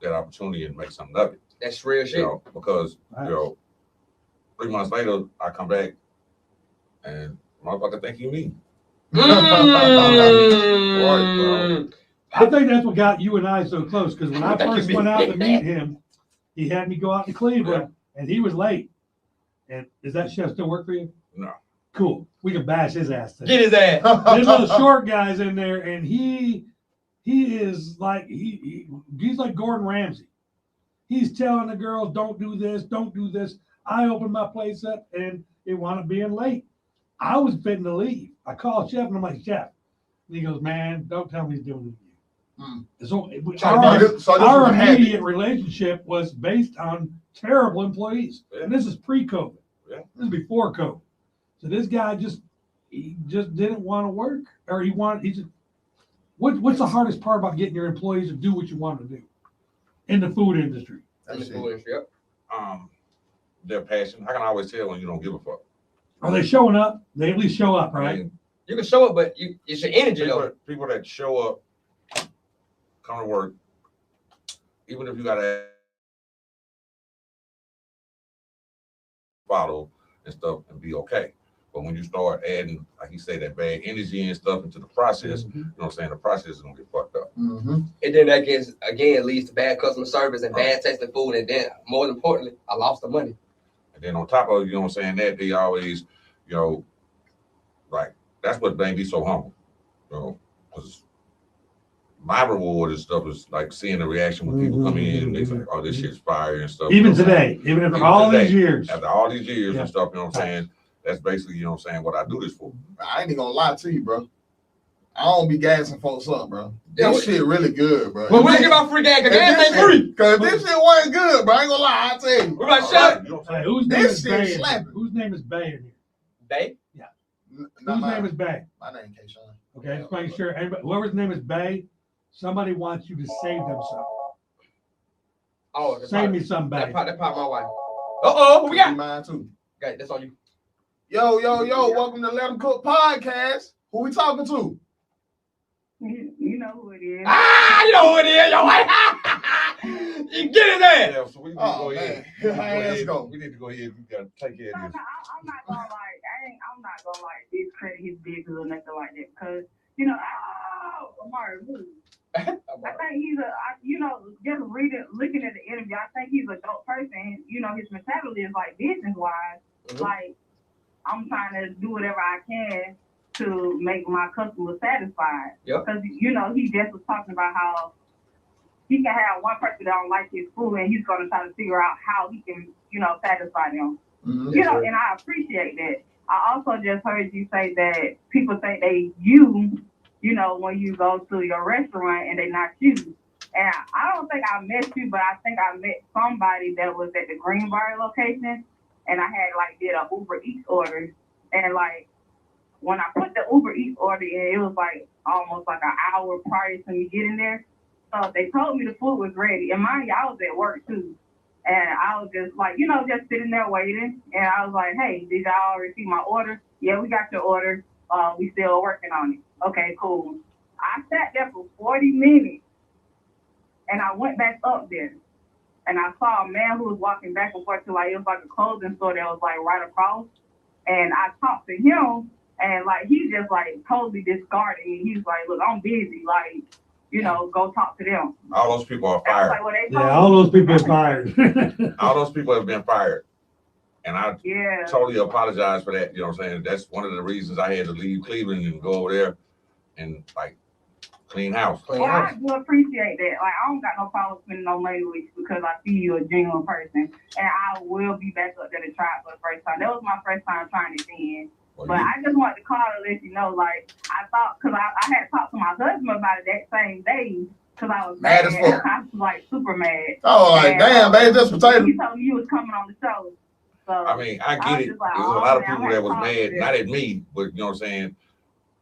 that opportunity and make something of it. That's real shit. You know, because, Right. 3 months later, I come back and motherfucker think you me. Mm. I think that's what got you and I so close. Because when I first went out to meet him, he had me go out to Cleveland, and he was late. And does that chef still work for you? No. Cool. We can bash his ass today. Get his ass. This little short guy's in there, and he is like he's like Gordon Ramsay. He's telling the girls, don't do this, don't do this. I opened my place up, and it wound up being late. I was fitting to leave. I called Chef, and I'm like, Chef. And he goes, man, don't tell me he's doing it to you. Mm. So this our was a habit. immediate relationship was based on terrible employees. Yeah. And this is pre-COVID. Yeah. This is before COVID. So this guy just didn't want to work, or what's the hardest part about getting your employees to do what you want to do in the food industry? I'm That just shit. fooling, yep. Their passion. I can always tell when you don't give a fuck. Are they showing up? They at least show up, I right? mean, You can show it, but it's your energy though. people that show up, come to work, even if you gotta follow and stuff and be okay. But when you start adding, like he said, that bad energy and stuff into the process, you know what I'm saying, the process is gonna get fucked up. Mm-hmm. And then that gets, again, leads to bad customer service and bad tasting food. And then, more importantly, I lost the money. And then on top of, you know what I'm saying, that they always, like, that's what made me so humble, because my reward and stuff is like seeing the reaction when people come in and they say, oh, this shit's fire and stuff. Even you know what I'm saying? today, even after Even all today, these years. After all these years Yeah. and stuff, you know what I'm saying, that's basically, you know what I'm saying, what I do this for. I ain't even gonna lie to you, bro. I don't be gassing folks up, bro. Yeah, This shit really good, bro. But we ain't give out free gas, because gas ain't free. Cause this shit wasn't good, bro. I ain't gonna lie, I tell you. We're like, All shut right, you know what I'm Hey, saying? whose name This is shit Bay? in here? slapping. Whose name is Bay in here? Bay? Not Whose mine. name is Bay? My name Kayshawn. Okay, just making sure. Anybody, whoever's name is Bay, somebody wants you to save them some. Oh, that's Save probably, me some, Bay. that's probably my wife. Uh-oh, what we got? Mine too. Okay, that's on you. Yo, welcome to Let 'em Cook Podcast. Who we talking to? You know who it is. Ah, you know who it is, your wife. You get his ass. Yeah, so we need to Oh, go man. ahead. Let's go. We need to go ahead. We gotta take care No, of this. I'm not gonna like. I'm not gonna like discredit his business or nothing like that because Amari, move. I think he's just looking at the interview. I think he's a dope person. His mentality is like business wise. Mhm. Like I'm trying to do whatever I can to make my customers satisfied. Yep. Because he just was talking about how he can have one person that don't like his food, and he's gonna try to figure out how he can satisfy them. Mhm. And I appreciate that. I also just heard you say that people think they you when you go to your restaurant and they not you. And I don't think I met you, but I think I met somebody that was at the Greenbrier location, and I had did a Uber Eats order, and when I put the Uber Eats order in, it was almost an hour prior to me getting there. So they told me the food was ready, and mind you, I was at work too. And I was just just sitting there waiting. And I was like, hey, did y'all receive my order? Yeah, we got your order. We still working on it. Okay, cool. I sat there for 40 minutes. And I went back up there. And I saw a man who was walking back and forth to it was like a clothing store that was right across. And I talked to him. And he just totally discarded me. He was like, look, I'm busy. Go talk to them. All those people are And I was fired. like, well, they Yeah, told all me- those people are fired. All those people have been fired. And I Yeah. totally apologize for that. You know what I'm saying? That's one of the reasons I had to leave Cleveland and go over there and clean house. Clean Well, house. I do appreciate that. Like, I don't got no problem spending no money with you because I see you're a genuine person. And I will be back up there to try it for the first time. That was my first time trying it then. Well, But you- I just wanted to call to let you know, like, I thought, because I had talked to my husband about it that same day, because I was Mad mad. as fuck. I was, like, super mad. Oh, like, And, damn, babe, just potato. You told me you was coming on the show. So, I mean, I I get was it. just like, There's a oh, lot of man, people I'm that was positive. mad, not at me, but you know what I'm saying,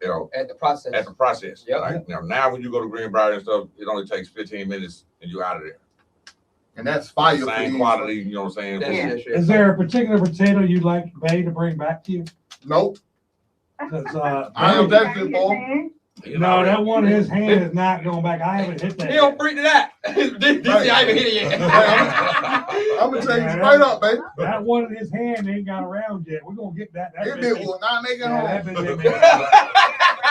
you know, At the process. at the process. Yep. Like, now when you go to Greenbrier and stuff, it only takes 15 minutes and you're out of there. And that's fire for Same these. quality, you know what I'm saying? That's Yeah. just Is there a particular potato you'd like Bay to bring back to you? Nope. 'Cause, I am Bay- that good, boy. You no, know, that one in his hand is not going back. I haven't hit that. He don't yet. freak to that. This I even hit it yet. I'm gonna tell you straight up, baby. That one in his hand ain't got around yet. We're gonna get that. This bitch will not make it Yeah, that home. bitch ain't making it.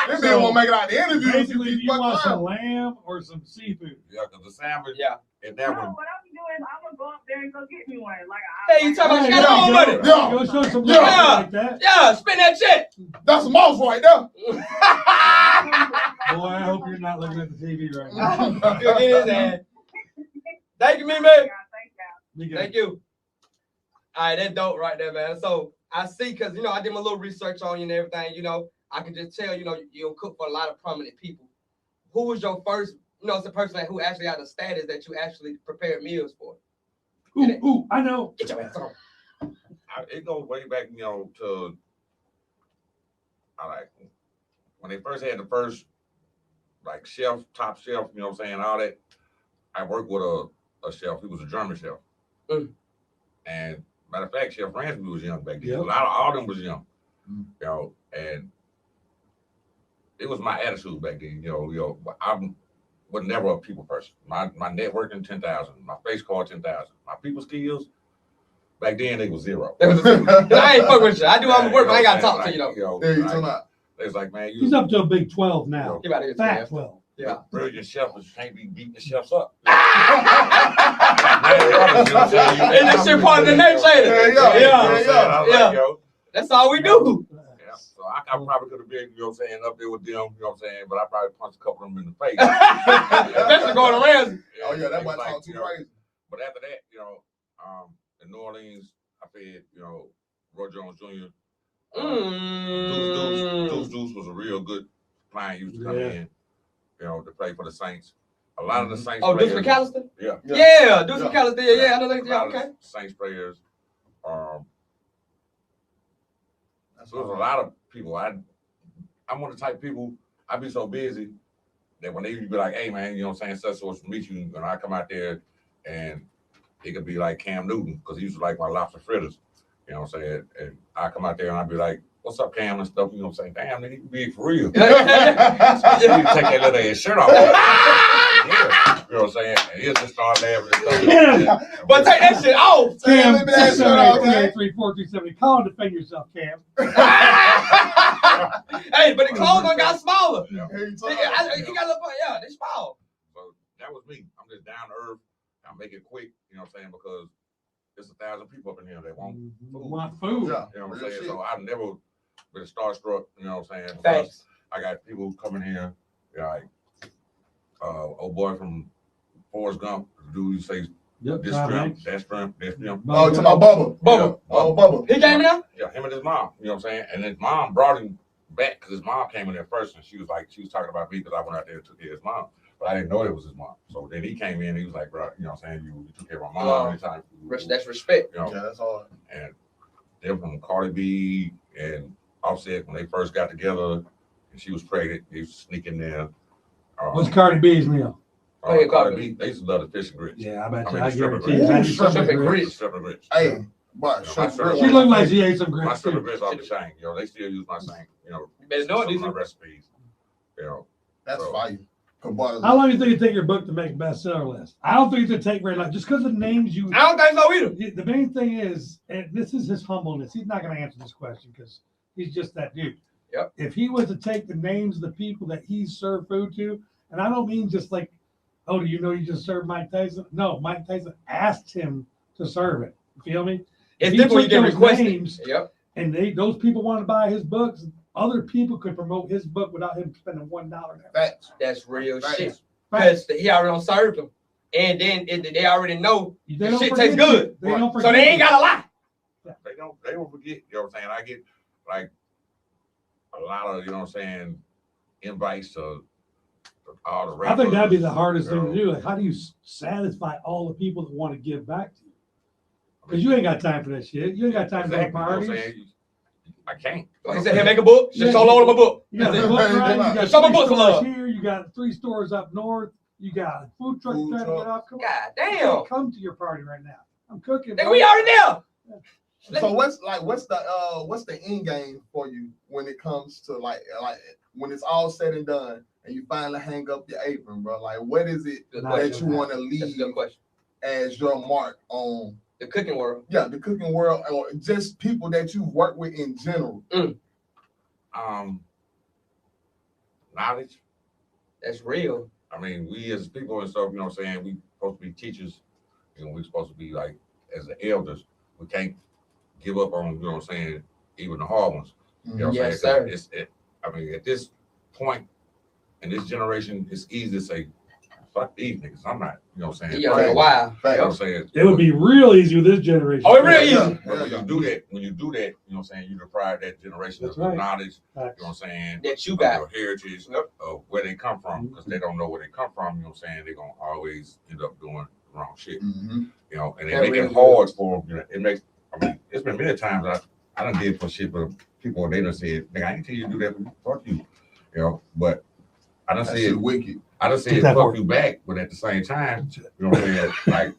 This bitch won't make it out the interview. if Basically, keep you want fucking some around. lamb or some seafood. Yeah, because the salmon Yeah. and No, that what I'm one. gonna do is I'm gonna go up there and go get me one. Like, Hey, you talking about you Yeah, got your own money? Yeah. Go show some Yeah. love like that. Yeah, spend that check. That's a mouse right there. Boy, I hope you're not looking at the TV right now. You'll get his ass. Thank you, man. Thank We got- Thank you. All right, that's dope right there, man. So I see, because, you know, I did my little research on you and everything, you know, I can just tell, you know, you cook for a lot of prominent people. Who was your first, you know, it's the person who actually had the status that you actually prepared meals for? Ooh, I know. Get your ass on. It goes way back, you know, to when they first had the first like chef, top chef, you know what I'm saying, all that. I worked with a chef. He was a German chef. Mm. And matter of fact, Chef Ransby was young back then. Yep. A lot of all them was young. Mm. You know, and it was my attitude back then, you know, I was never a people person. My networking 10,000, my face card 10,000. My people skills back then they was zero. I ain't fuck with you. I do all the work, but I ain't gotta talk to you though. Yeah, you like, talking about. they was like, man, He's you up to a big 12 now. Get out of here, Fat man. 12. Yeah. brilliant chef, but you can't be beating the chefs up. It's just shit part of the nature, ain't it? Yeah. That's all we do. Yeah, so I probably could have been, you know what I'm saying, up there with them, you know what I'm saying, but I probably punched a couple of them in the face. Especially going around. Oh yeah, that was might talk too you know, crazy. But after that, you know, in New Orleans, I fed, you know, Roy Jones Jr. Deuce was a real good client. Used to come in, you know, to play for the Saints. A lot of the Saints. Oh, Deuce players- McAllister? Yeah. Yeah, Deuce Yeah. McAllister. Yeah, I know that. A Yeah, lot of okay. the Saints players. That's So there's a lot of people. I'm one of the type of people. I be so busy that when they be like, "Hey man, you know what I'm saying, such and such to meet you," and I come out there, and it could be like Cam Newton because he used to like my lobster fritters. You know what I'm saying? And I come out there and I be like, "What's up, Cam?" and stuff. You know what I'm saying? Damn, nigga, you big for real. You need to take that little ass shirt off. Yeah. You know what I'm saying? And he'll just start laughing and stuff. But take that shit off. Cam, Let me ask you that, okay? 678-383-4370. Call and defend yourself, Cam. Hey, but the clothes done got smaller. Yeah. Hey, you He talking got about- a little, yeah, they small. So that was me. I'm just down to earth. I make it quick. You know what I'm saying? Because there's 1,000 people up in here that want Want food. Yeah, You know what I'm real saying? shit. So I've never been starstruck, you know what I'm saying? Because Thanks. I got people coming here, like old boy from Forrest Gump, the dude who says Yep, this Tom shrimp, Hanks. that shrimp, that shrimp. Oh, you talking about Bubba? Bubba. Oh, Bubba. He came in? Yeah, him and his mom, you know what I'm saying? And his mom brought him back because his mom came in there first and she was talking about me because I went out there and took care of his mom. But I didn't know it was his mom. So then he came in and he was like, bro, you know what I'm saying? You took care of my mom anytime. That's respect. You know, Yeah, that's hard. and they're from Cardi B and Offset when they first got together, and she was pregnant. They used to sneak in there. What's Cardi B's meal? Oh, yeah, Cardi Cardi B. They used to love the fish and grits. Yeah, I bet I you. mean, I shrimp and guarantee you. grits. I Ooh, need shrimp some and grits. grits. Shrimp and grits. Hey, but Yeah, my shrimp- She looked like she ate some My grits shrimp and too. grits off the chain. You know, they still use my same. You know, You better know it, some of these my recipes. You know, that's So- fire. 'Cause boy, How long do you think it take your book to make a bestseller list? I don't think it'll take very long. Just because the names you. I don't think so either. The main thing is, and this is his humbleness. He's not going to answer this question because he's just that dude. Yep. If he was to take the names of the people that he's served food to, and I don't mean just like, oh, do you know you just served Mike Tyson? No, Mike Tyson asked him to serve it. You feel me? It's He different when you took get those requested. names Yep. And those people want to buy his books. other people could promote his book without him spending $1. Facts. That's real Facts. shit. Facts. Because he already done served them. And then they already know They the don't shit forget tastes good. you. They don't So forget they ain't you. gotta lie. They don't forget, you know what I'm saying? I get like a lot of, you know what I'm saying, invites to all the I think that'd be rappers, the hardest you thing know. to do. Like, how do you satisfy all the people that want to give back to you? Because you ain't got time for that shit. You ain't got time Exactly, for you know what I'm parties. saying? I can't. Like he said, here, make a book. Just show load of a book. You got a book right, you got Show my 3 book some stores love. here, you got 3 stores up north, you got a food truck Food trying to get truck. off. Come on. God I damn. can't come to your party right now. I'm cooking. Nigga, bro. we already there. So what's the end game for you when it comes to like when it's all said and done and you finally hang up your apron, bro? Like what is it Good Not question. that you want to That's a leave good question. as your mark on The cooking world. the cooking world or just people that you work with in general? Knowledge. That's real. I mean, we as people and stuff, you know what I'm saying, we supposed to be teachers, you know, we supposed to be like as the elders, we can't give up on, you know what I'm saying, even the hard ones. You know what I'm Yes, saying? sir. 'Cause I mean, at this point in this generation, it's easy to say, fuck these niggas. I'm not, you know what I'm saying? He young a while. You know what I'm saying? It would be real easy with this generation. Oh, it real Yeah, easy. But when yeah. you do that, you know what I'm saying, you deprive that generation That's of the right. knowledge, you know Facts. what I'm saying, That you of got. your heritage, Yep. of where they come from, because they don't know where they come from, you know what I'm saying, they're going to always end up doing the wrong shit, Mm-hmm. you know, and they That make really it hard for them, you know, it makes, I mean, it's been many times I done did for shit, but people, they done said, nigga, I ain't tell you to do that, fuck you, you know, but I done That said, shit wicked. I done said Get that fuck part. you back, but at the same time, you know what I'm saying, like,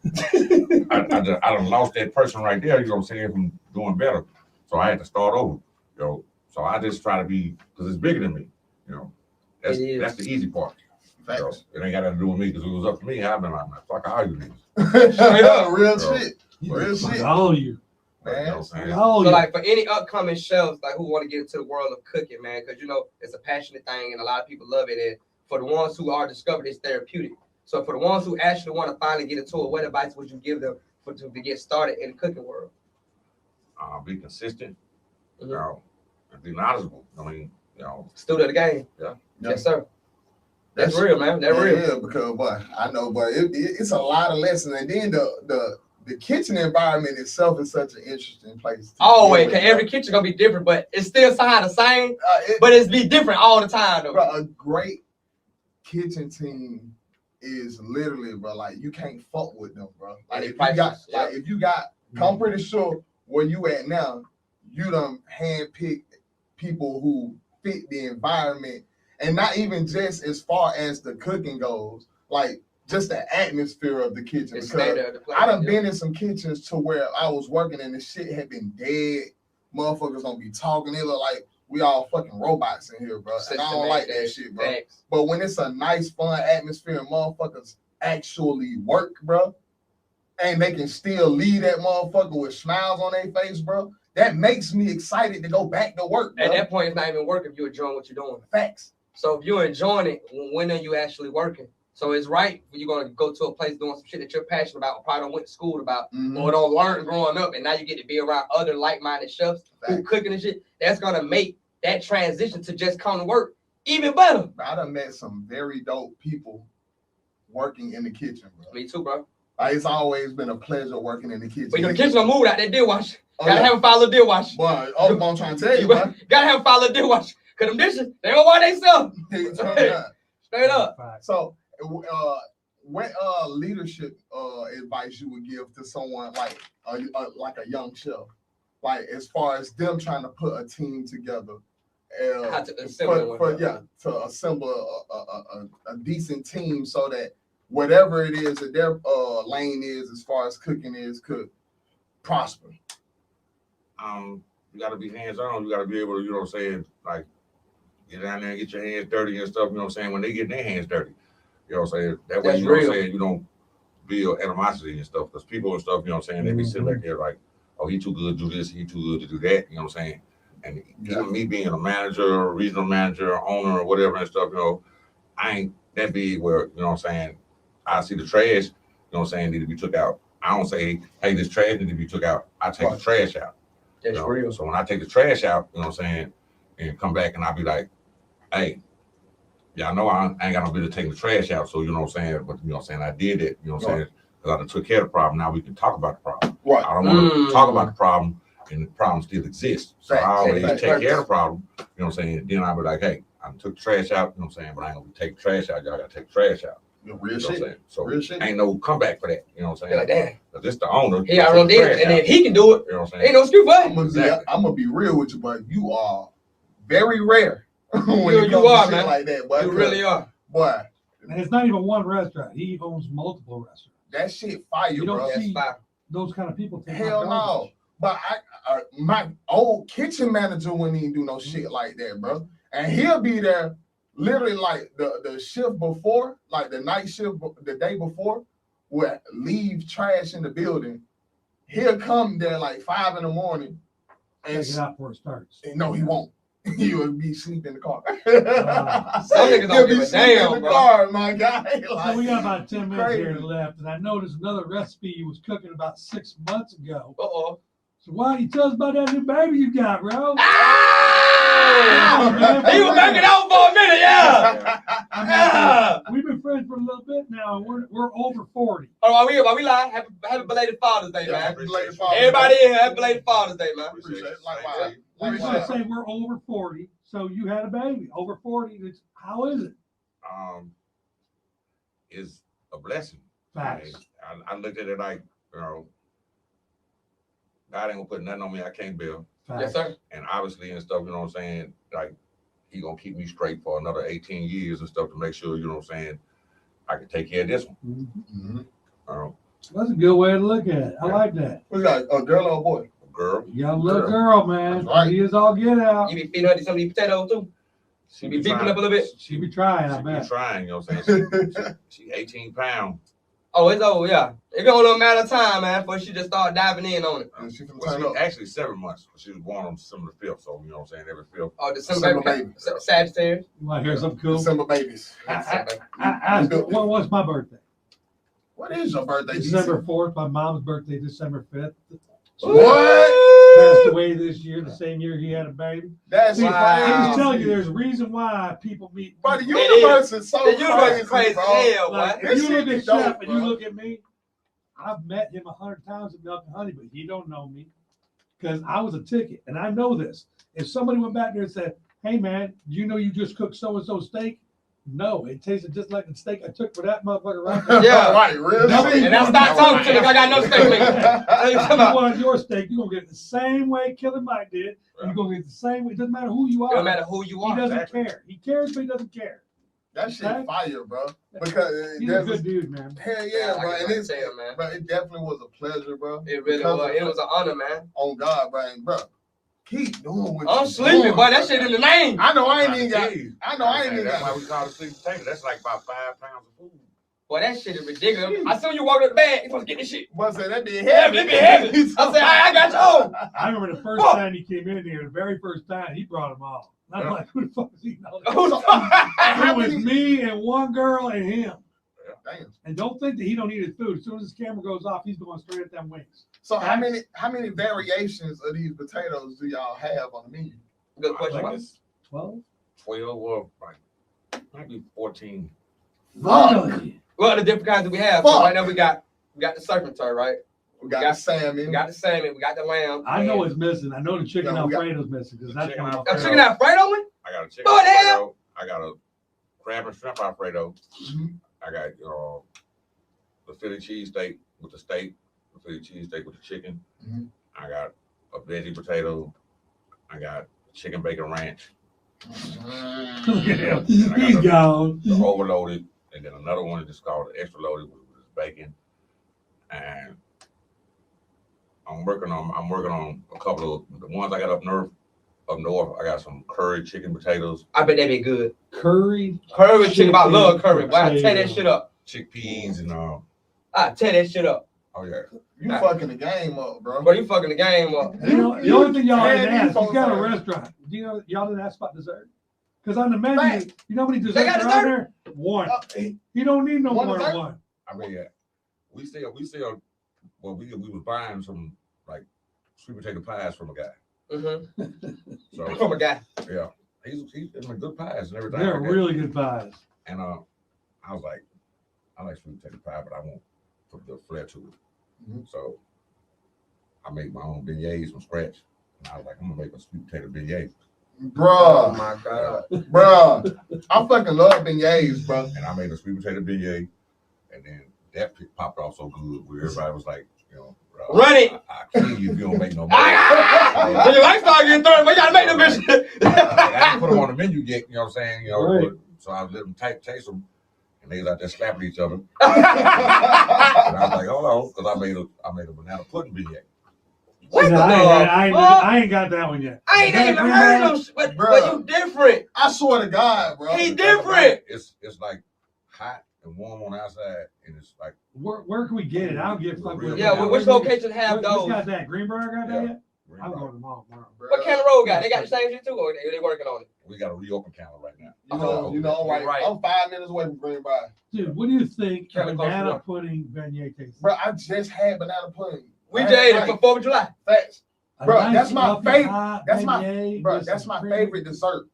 I done lost that person right there, you know what I'm saying, from doing better. So I had to start over, you know. So I just try to be, because it's bigger than me, you know. That's It is. that's the easy part. You know? Facts. It ain't got nothing to do with me, because it was up to me, I've been like, man, fuck all you niggas. Straight up, real Bro. shit. Real Fuck shit. all you. You know what I'm Man. saying? All So you. like for any upcoming chefs like who want to get into the world of cooking, man, because you know it's a passionate thing and a lot of people love it. And for the ones who are discovered, it's therapeutic. So for the ones who actually want to finally get into it, what advice would you give them to get started in the cooking world? Be consistent, you Mhm. know, and be knowledgeable. I mean, you know, Student of the game. Yeah. Yes, sir. That's real, man. That's real. Yeah, because boy, I know, but it's a lot of lessons, and then the kitchen environment itself is such an interesting place. Always, cause every kitchen gonna be different, but it's still somehow the same, but it's be different all the time though. Bro, a great kitchen team is literally, bro, like you can't fuck with them, bro. Like And if they you got, priceless, like if you got, I'm pretty sure where you at now, you done handpicked people who fit the environment, and not even just as far as the cooking goes, like just the atmosphere of the kitchen. It's Because standard of the place. I done yeah. been in some kitchens to where I was working and the shit had been dead. Motherfuckers don't be talking. They look like we all fucking robots in here, bro. And I don't like that shit, bro. Facts. But when it's a nice, fun atmosphere and motherfuckers actually work, bro, and they can still leave that motherfucker with smiles on their face, bro, that makes me excited to go back to work, bro. At that point, it's not even work if you're enjoying what you're doing. Facts. So if you're enjoying it, when are you actually working? So it's right when you're gonna go to a place doing some shit that you're passionate about, or probably don't went to school about, or don't learn growing up, and now you get to be around other like-minded chefs who cooking and shit. That's gonna make that transition to just come to work even better. I done met some very dope people working in the kitchen, bro. Me too, bro. Like, it's always been a pleasure working in the kitchen. But you know, the kitchen gonna move out that dishwasher. Oh, Gotta yeah. have a file of dishwasher. Boy, all I'm trying to tell you, man. Gotta have a file of dishwasher. Cause them dishes, they don't wash themselves. Straight up. So, what leadership advice you would give to someone like a young chef, like as far as them trying to put a team together, How to assemble to assemble a decent team so that whatever it is that their lane is as far as cooking is could prosper. You gotta be hands-on, you gotta be able to, you know what I'm saying, like get down there and get your hands dirty and stuff, you know what I'm saying, when they get their hands dirty. You know what I'm saying? That way, That's you know what I'm real. saying, you don't build animosity and stuff, because people and stuff, you know what I'm saying, they be sitting back there like, oh, he too good to do this, he too good to do that, you know what I'm saying? And even me being a manager, regional manager, owner, or whatever and stuff, you know, I ain't that big where, you know what I'm saying, I see the trash, you know what I'm saying, need to be took out. I don't say, hey, this trash need to be took out. I take the trash out. That's You know? real. So when I take the trash out, you know what I'm saying, and come back and I'll be like, hey, y'all know I ain't got no business taking the trash out. So, you know what I'm saying? But, you know what I'm saying? I did it, you know what I'm saying? Because I done took care of the problem. Now we can talk about the problem. Right. I don't want to talk about the problem and the problem still exists. So I always take care of the problem, you know what I'm saying? Then I'll be like, hey, I took the trash out, you know what I'm saying? But I ain't going to take the trash out. Y'all got to take the trash out. Real shit. So Real shit. ain't no comeback for that. You know what I'm saying? Like, damn. But this the owner. He already did it, and then he can do it. You know what I'm saying? Ain't no excuse for it. I'm gonna be real with you, but you are very rare. when You are, man. Like that, boy. You really are. Boy. And it's not even one restaurant. He owns multiple restaurants. That shit fire, You don't bro. see those kind of people. Hell no. But my old kitchen manager wouldn't even do no shit like that, bro. And he'll be there literally like the shift before, like the night shift the day before, would leave trash in the building. He'll come there like 5 a.m. and Take it out before it starts. No, he won't. He will be sleeping in the car. Some niggas don't give a damn, in the bro. car, my guy. So we got about 10 minutes crazy. here left, and I noticed another recipe you was cooking about 6 months ago. Uh-oh. So why don't you tell us about that new baby you got, bro? He was backing out for a minute, yeah. Yeah. We've been friends for a little bit now, and we're over 40. Oh, are we live? Happy belated Father's Day, man. Belated Father's Everybody Day. in here, happy belated Father's Day, man. Appreciate it. Likewise. We should say we're over 40, so you had a baby. Over 40, how is it? Is a blessing. Facts. I looked at it like, you know, God ain't gonna put nothing on me I can't bear. Facts. Yes, sir. And obviously and stuff, you know what I'm saying? Like, he gonna keep me straight for another 18 years and stuff to make sure, you know what I'm saying, I can take care of this one. Mm-hmm. That's a good way to look at it. I like that. We got a girl or a boy? A girl. You got a little girl, man. That's right. He is all get out. You be feeding her some of these potatoes, too? She be beefing up a little bit? She be trying, I She bet. be trying, you know what I'm saying? She 18 pounds. Oh, it's over, yeah. It's only a matter of time, man, before she just start diving in on it. She Actually 7 months. She was born on December 5th, so you know what I'm saying, every 5th. Oh, December baby. Sagittarius. You want to hear something cool? December babies. I asked, what's my birthday? What is your birthday? December 4th. My mom's birthday, December 5th. What? Passed away this year, the same year he had a baby. That's See, I'm just crazy. telling you, there's a reason why people meet. But the universe is so The universe is crazy bro. as hell, Like, boy. if you look at dope, Chef and you bro. look at me, I've met him 100 times at Milk and Honey, but he don't know me because I was a ticket, and I know this. If somebody went back there and said, "Hey man, you know you just cooked so and so steak," no, it tasted just like the steak I took for that motherfucker right there. Yeah. Right, real shit. And I stop talking to me, I got no steak maker. If you want your steak, you're gonna get it the same way Killer Mike did. You're gonna get it the same way. It doesn't matter who you are. It don't matter who you He are. doesn't care. He cares, but he doesn't care. That shit Okay? fire, bro. Because He's a good dude, man. hell yeah, bro. And it's, Tell, man. bro, it definitely was a pleasure, bro. It really Because was. It was an honor, man. on God, bro. And bro, keep doing what I'm you sleeping, doing, boy. That bro. shit in the name. I know I ain't even got. I know I ain't even That's why got. we call it sweet potato. That's like about 5 pounds of food. Boy, that shit is ridiculous. I saw you walk up the bag. You supposed to get this shit. Boy, said that be Yeah, heavy. it be heavy. I said, I got you. I remember the first time he came in here, the very first time, he brought them all. And I'm like, who the fuck is he? It was me and one girl and him. Damn. And don't think that he don't eat his food. As soon as his camera goes off, he's going straight at them wings. So how many variations of these potatoes do y'all have on the menu? Good I question. think Boy. it's 12? 12 or like maybe 14. Really? Well, the different kinds that we have. So right now we got the surfing turtle, right? We got salmon. We got the salmon. We got the lamb. I know it's missing. I know the chicken No, we got- Alfredo's missing because that's Chicken one Alfredo. A chicken Alfredo one? I got a chicken Go ahead. Alfredo. I got a crab and shrimp Alfredo. Mhm. I got the Philly cheesesteak with the steak, the Philly cheesesteak with the chicken. Mhm. I got a veggie potato. I got chicken bacon ranch. Look at him. He's gone. The overloaded, and then another one just called the extra loaded with bacon. And I'm working on a couple of the ones I got up north. I got some curry chicken potatoes, I bet that'd be good. Curry. Curry chicken. I love curry. Boy, I tear that shit up. chickpeas, and I tear that shit up. oh yeah. You fucking the game up, bro. Bro, you fucking the game up. You know, the only thing y'all Man, didn't these ask, he's folks got a are- restaurant. Do you know y'all didn't ask about dessert? Because on the menu, Right. you know how many They desserts got are on there? One. You don't need no One more dessert? than one. I mean, yeah. We sell. Well, we was buying some like sweet potato pies from a guy. Mm-hmm. So From a guy. yeah, Yeah, he's in good pies and everything. They're like that. really good pies. And I was like, I like sweet potato pie, but I want the flair to it. Mhm. So I made my own beignets from scratch. And I was like, I'm gonna make a sweet potato beignet. Oh Bruh, my God. bruh. I fucking love beignets, bro. And I made a sweet potato beignet, and then that popped off so good where everybody was like, you know, bro, Run it. I kill you if you don't make no more. When your life start getting thrown, we gotta make them bitches. I didn't put them on the menu yet, you know what I'm saying? You know, Right. so I let them taste them, and they was out there slapping each other. And I was like, hold on, because I made a banana pudding beignet. What See, the I ain't got that one yet. I ain't Is that even a heard green of them, but you different. I swear to God, bro. He different. It's like hot and warm on the outside, and it's like Where can we get it? I don't give a fuck. Yeah, Yeah, well, which location have Which those? got that? Greenberg got that Yeah. yet? I'm going tomorrow. What County Road got? They got the same shit too, or they working on it? we got a reopen counter right now. You know, I'm Right. I'm 5 minutes away from Greenberg. Dude, what do you think Kinda close banana to pudding beignet tastes? Bro, I just had banana pudding. We Last just ate it night. for 4th of July. Facts. A Bro, nice that's my fluffy favorite- hot that's my- beignet Bro, with that's some my cream. favorite dessert.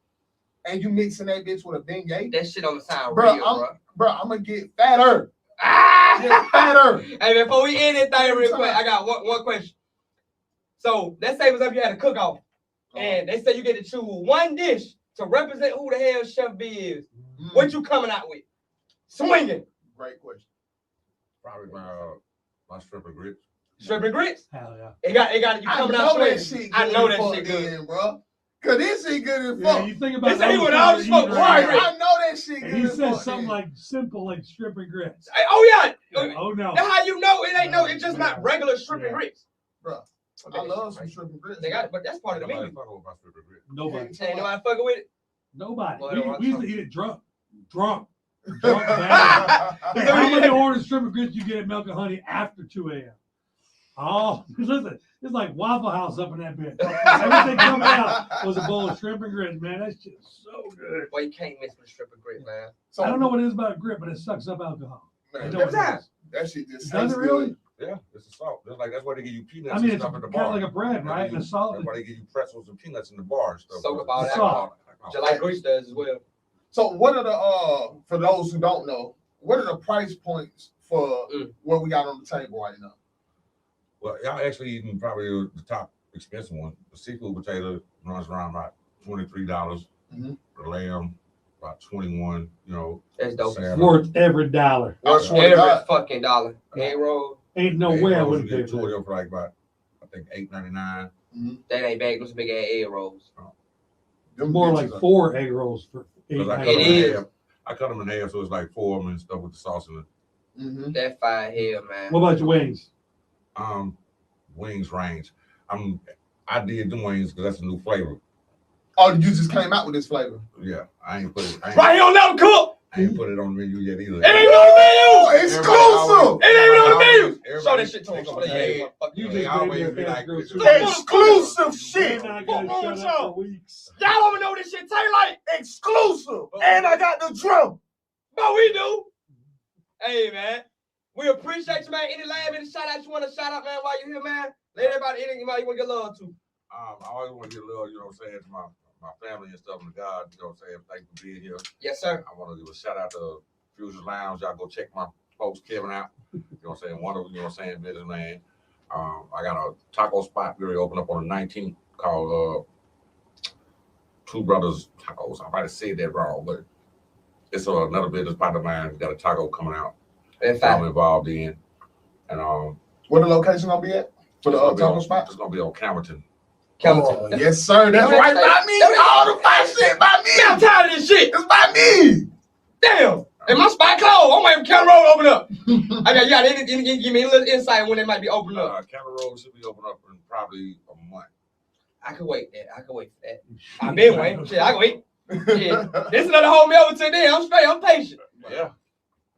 And you mixing that bitch with a beignet, That shit on the sound Bro, real, bro. bro, I'm gonna get fatter. Ah! Get fatter. Hey, before we end this thing real quick, I got one question. So let's say if you had a cook-off, and they say you get to choose one dish to represent who the hell Chef B is. What you coming out with? Swinging. Great question. Probably my shrimp and grits. Shrimp and grits. Hell yeah. It got you I coming out know that swinging. shit. I know good that as shit fuck good. then, bro. Cause this shit good as Yeah, fuck. you think about He said he those went things out you smoke eat right. now. I know that shit And good he as said fuck. something then. like simple, like shrimp and grits. Hey, oh yeah. Oh no. That's how you know it ain't no. It's just not regular shrimp and Yeah. grits. Bro, I love some shrimp and grits. They got it, but that's part of the Nobody menu. fuck with my shrimp and grits. Nobody. Ain't nobody fucking with it. Nobody. Well, We used to eat it drunk. Bad. How many orders shrimp and grits you get at Milk and Honey after 2 a.m.? Oh, listen, it's like Waffle House up in that bitch. Everything coming out was a bowl of shrimp and grits, man. That shit's so good. Boy, you can't mess with shrimp and grits, man. So, I don't know what it is about grit, but it sucks up alcohol. I man, know what Every time. it is. that shit just Does tastes it really? good. Yeah, it's a salt. That's why they give you peanuts I mean, and it's stuff kind at the of bar. like a bread, right? And a salt. That's why they give you pretzels and peanuts in the bar and stuff. Soak up all that alcohol. Just like grease does as well. So what are the for those who don't know, what are the price points for what we got on the table right now? Well, y'all actually eating probably the top expensive one. The seafood potato runs around about $23. Mhm. The lamb about 21. You know, That's dope. salmon. Worth every dollar. I swear to Every God. fucking dollar. Egg roll. Ain't no Egg way I rolls, wouldn't you pay get two of for that. them for like about I think $8.99. That ain't bad. Those big ass egg rolls. Them More bitches like are- 4 egg rolls for Because I $8.99. cut them It in is. half. I cut them in half, so it's like 4 of them and stuff with the sauce in it. Mhm. That fire hell, man. What about your wings? Wings range. I did them wings because that's a new flavor. Oh, you just came out with this flavor. Yeah, I ain't put it. Right here on Level Cook. I ain't put it on the menu yet either. It ain't on the menu. Exclusive. It ain't on the menu. Everybody- Show that shit to him. they Show gonna that say- shit. You They big always baby be ass like, girl, this too. is- Exclusive You're shit. not What gonna wrong shut with up y'all? for weeks. Y'all don't even know what this shit taste like. Exclusive. And I got the drum. But we do. Hey, man. We appreciate you, man. Any lab, any shout out you want to shout out, man, while you here, man? Let everybody, anybody you want to get love to. I always want to get a little, you know what I'm saying, to my family and stuff and to God, you know what I'm saying, thank you for being here. Yes, sir. I want to give a shout out to Fusion Lounge. Y'all go check my folks Kevin out. You know what I'm saying? One of them, you know what I'm saying, businessman. I got a taco spot we opened up on the 19th called Two Brothers Tacos. I might have said that wrong, but it's another business partner of mine. We got a taco coming out In that I'm fact, involved in. And Where the location gonna be at? For the taco spot? It's gonna be on Camerton. Oh, yes, sir. That's right by me. All the fight shit by me. I'm tired of this shit. It's by me. Damn. And my spot closed. I'm waiting for County Road to open up. You got any give me a little insight when they might be opening up. County Road should be open up in probably a month. I can wait that. I can wait for that. I've been waiting. Shit, I can wait. Yeah. This is another hold me over till then. I'm straight. I'm patient. Yeah.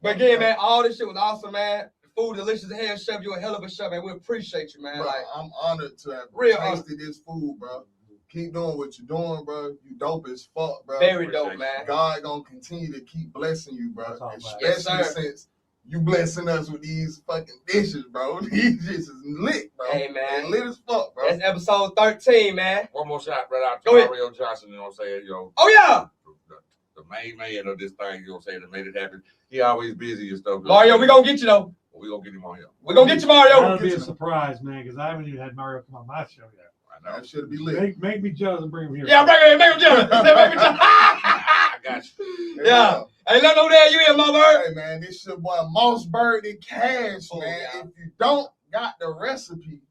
But again, man, all this shit was awesome, man. The food delicious as hell, chef. You a hell of a chef, man. We appreciate you, man. Bro, Like, I'm honored to have Real tasted this food, bro. Keep doing what you're doing, bro. You dope as fuck, bro. very dope, man. God gonna continue to keep blessing you, bro. That's all, man. Especially Yes, sir. since You blessing us with these fucking dishes, bro. These dishes is lit, bro. Hey, man. They lit as fuck, bro. That's episode 13, man. One more shot right out to Go ahead. Mario Johnson, you know what I'm saying? You know, Oh, yeah. the main man of this thing, you know what I'm saying, that made it happen. He always busy and stuff. Mario, we gonna get you, though. We gonna get him on here. We gonna get you, Mario. That'll be a surprise, man, because I haven't even had Mario come on my show yet. I know. That should be lit. Make me jealous and bring him here. Yeah, make him jealous. Make him jealous. I got you. Yeah. Hey, let no there you in, my bird. Hey, man, this your boy Mossberg and Cash, Oh, man. yeah. If you don't got the recipe,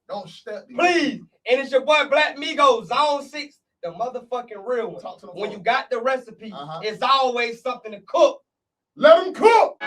don't step me. Please. And it's your boy Black Migo, Zone 6, the motherfucking real one. Talk to the When phone. you got the recipe, Uh-huh. it's always something to cook. Let them cook.